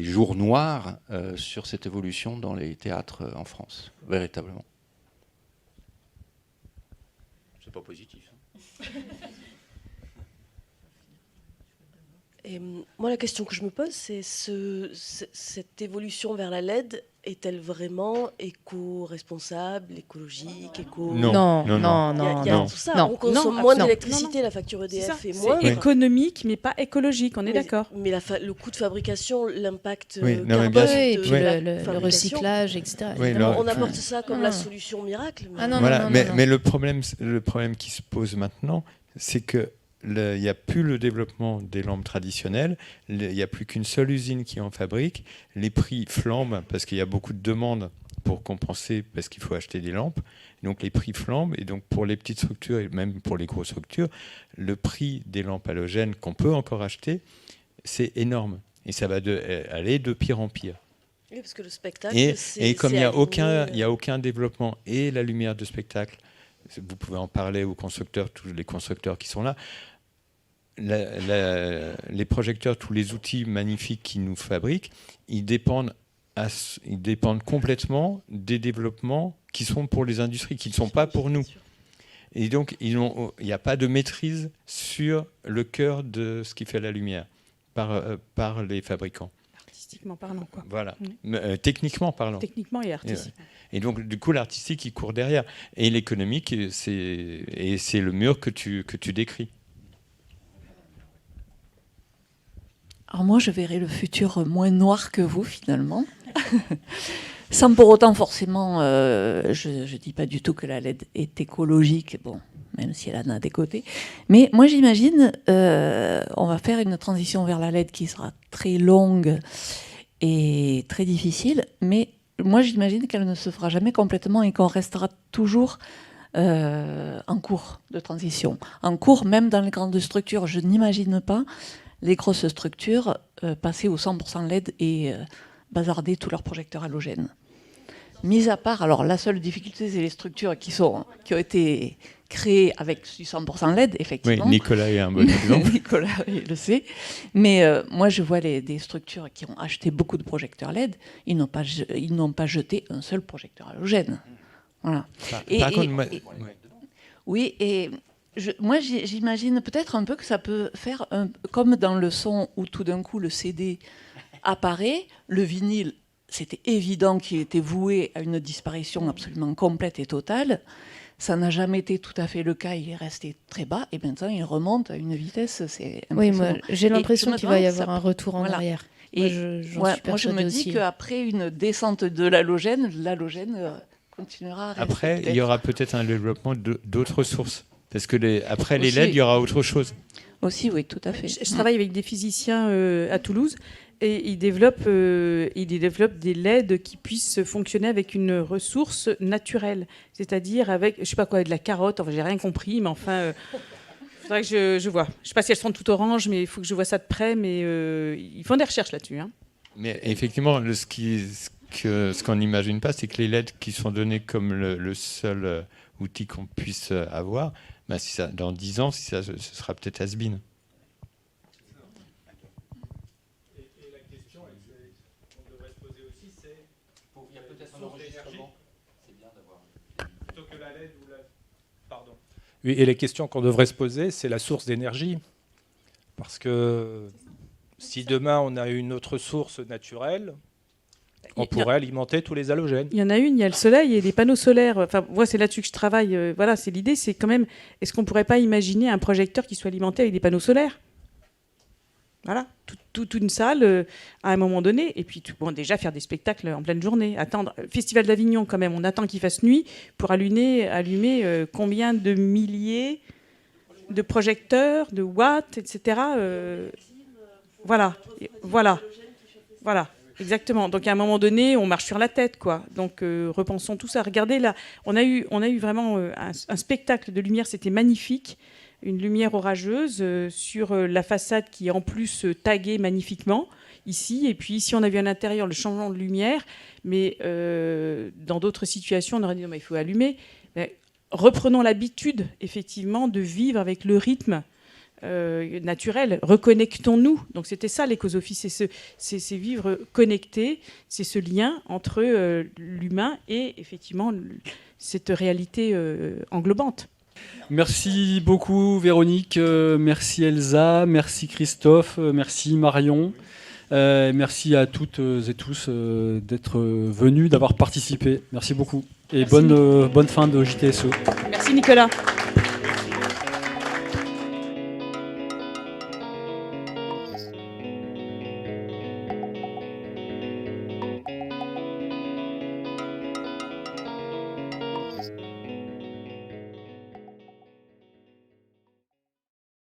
jours noirs sur cette évolution dans les théâtres en France, véritablement. C'est pas positif. Hein. Et moi, la question que je me pose, c'est cette évolution vers la LED est-elle vraiment éco-responsable, écologique, éco... Non. Il y a tout ça. On consomme moins d'électricité, la facture EDF est moindre. C'est économique, mais pas écologique, on est d'accord. Mais le coût de fabrication, l'impact et carbone puis le recyclage, etc. Oui, on apporte ça comme la solution miracle. Mais le problème qui se pose maintenant, c'est que il n'y a plus le développement des lampes traditionnelles, il n'y a plus qu'une seule usine qui en fabrique, les prix flambent parce qu'il y a beaucoup de demandes pour compenser, parce qu'il faut acheter des lampes, donc les prix flambent, et donc pour les petites structures et même pour les grosses structures, le prix des lampes halogènes qu'on peut encore acheter, c'est énorme, et ça va aller de pire en pire. Oui, parce que le spectacle, et comme il n'y a aucun développement, et la lumière de spectacle, vous pouvez en parler aux constructeurs, tous les constructeurs qui sont là, les projecteurs, tous les outils magnifiques qu'ils nous fabriquent, ils dépendent complètement des développements qui sont pour les industries, qui ne sont pas pour nous. Et donc, il n'y a pas de maîtrise sur le cœur de ce qui fait la lumière par les fabricants. artistiquement parlant, quoi. Voilà, techniquement parlant. Techniquement et artistiquement. Et donc, du coup, l'artistique, il court derrière. Et l'économique, c'est le mur que tu décris. Alors moi, je verrais le futur moins noir que vous, finalement. Sans pour autant, forcément, je ne dis pas du tout que la LED est écologique, bon, même si elle en a des côtés. Mais moi, j'imagine, on va faire une transition vers la LED qui sera très longue et très difficile, mais moi, j'imagine qu'elle ne se fera jamais complètement et qu'on restera toujours en cours de transition. En cours, même dans les grandes structures, je n'imagine pas les grosses structures passer au 100% LED et bazarder tous leurs projecteurs halogènes. Mis à part, alors la seule difficulté, c'est les structures qui ont été créées avec du 100% LED, effectivement. Oui, Nicolas est un bon exemple. Nicolas, il le sait. Mais moi, je vois des structures qui ont acheté beaucoup de projecteurs LED, ils n'ont pas jeté un seul projecteur halogène. Voilà. Oui, et moi, j'imagine peut-être un peu que ça peut faire comme dans le son où tout d'un coup le CD apparaît, le vinyle, c'était évident qu'il était voué à une disparition absolument complète et totale. Ça n'a jamais été tout à fait le cas, il est resté très bas et maintenant il remonte à une vitesse, c'est impressionnant. Oui, moi, j'ai l'impression qu'il va y avoir un retour en arrière. Et moi, je me dis qu'après une descente de l'halogène continuera à rester. Après, il y aura peut-être un développement d'autres sources. Parce que après les Aussi. LED, il y aura autre chose. Aussi, oui, tout à fait. Je travaille avec des physiciens à Toulouse et ils développent des LED qui puissent fonctionner avec une ressource naturelle, c'est-à-dire avec, je sais pas quoi, de la carotte. Enfin, j'ai rien compris, mais enfin, faudrait que je vois. Je sais pas si elles seront toutes oranges, mais il faut que je vois ça de près. Mais ils font des recherches là-dessus. Hein. Mais effectivement, ce qu'on n'imagine pas, c'est que les LED qui sont donnés comme le seul outil qu'on puisse avoir, ben dans 10 ans, ce sera peut-être has-been. Et la question qu'on devrait se poser aussi, c'est il y a peut-être un enregistrement. C'est bien d'avoir plutôt que la LED ou la. Pardon. Oui, et les questions qu'on devrait se poser, c'est la source d'énergie, parce que si demain on a une autre source naturelle, on pourrait alimenter tous les halogènes. Il y en a une, il y a le soleil et les panneaux solaires. Enfin, moi, c'est là-dessus que je travaille. Voilà, c'est l'idée, c'est quand même, est-ce qu'on ne pourrait pas imaginer un projecteur qui soit alimenté avec des panneaux solaires ? Voilà, toute une salle à un moment donné. Et puis, déjà faire des spectacles en pleine journée. Attendre, Festival d'Avignon, quand même, on attend qu'il fasse nuit pour allumer combien de milliers de projecteurs, de watts, etc. Voilà. Exactement. Donc à un moment donné, on marche sur la tête, quoi. Donc repensons tout ça. Regardez là, on a eu vraiment un spectacle de lumière, c'était magnifique, une lumière orageuse sur la façade qui est en plus taguée magnifiquement ici. Et puis ici, on a vu à l'intérieur le changement de lumière, mais dans d'autres situations, on aurait dit non, mais il faut allumer. Mais reprenons l'habitude, effectivement, de vivre avec le rythme. Naturel, reconnectons-nous. Donc c'était ça l'écosophie, c'est vivre connecté, c'est ce lien entre l'humain et effectivement cette réalité englobante. Merci beaucoup Véronique, merci Elsa, merci Christophe, merci Marion, merci à toutes et tous d'être venus, d'avoir participé. Merci beaucoup et bonne fin de JTSE. Merci Nicolas.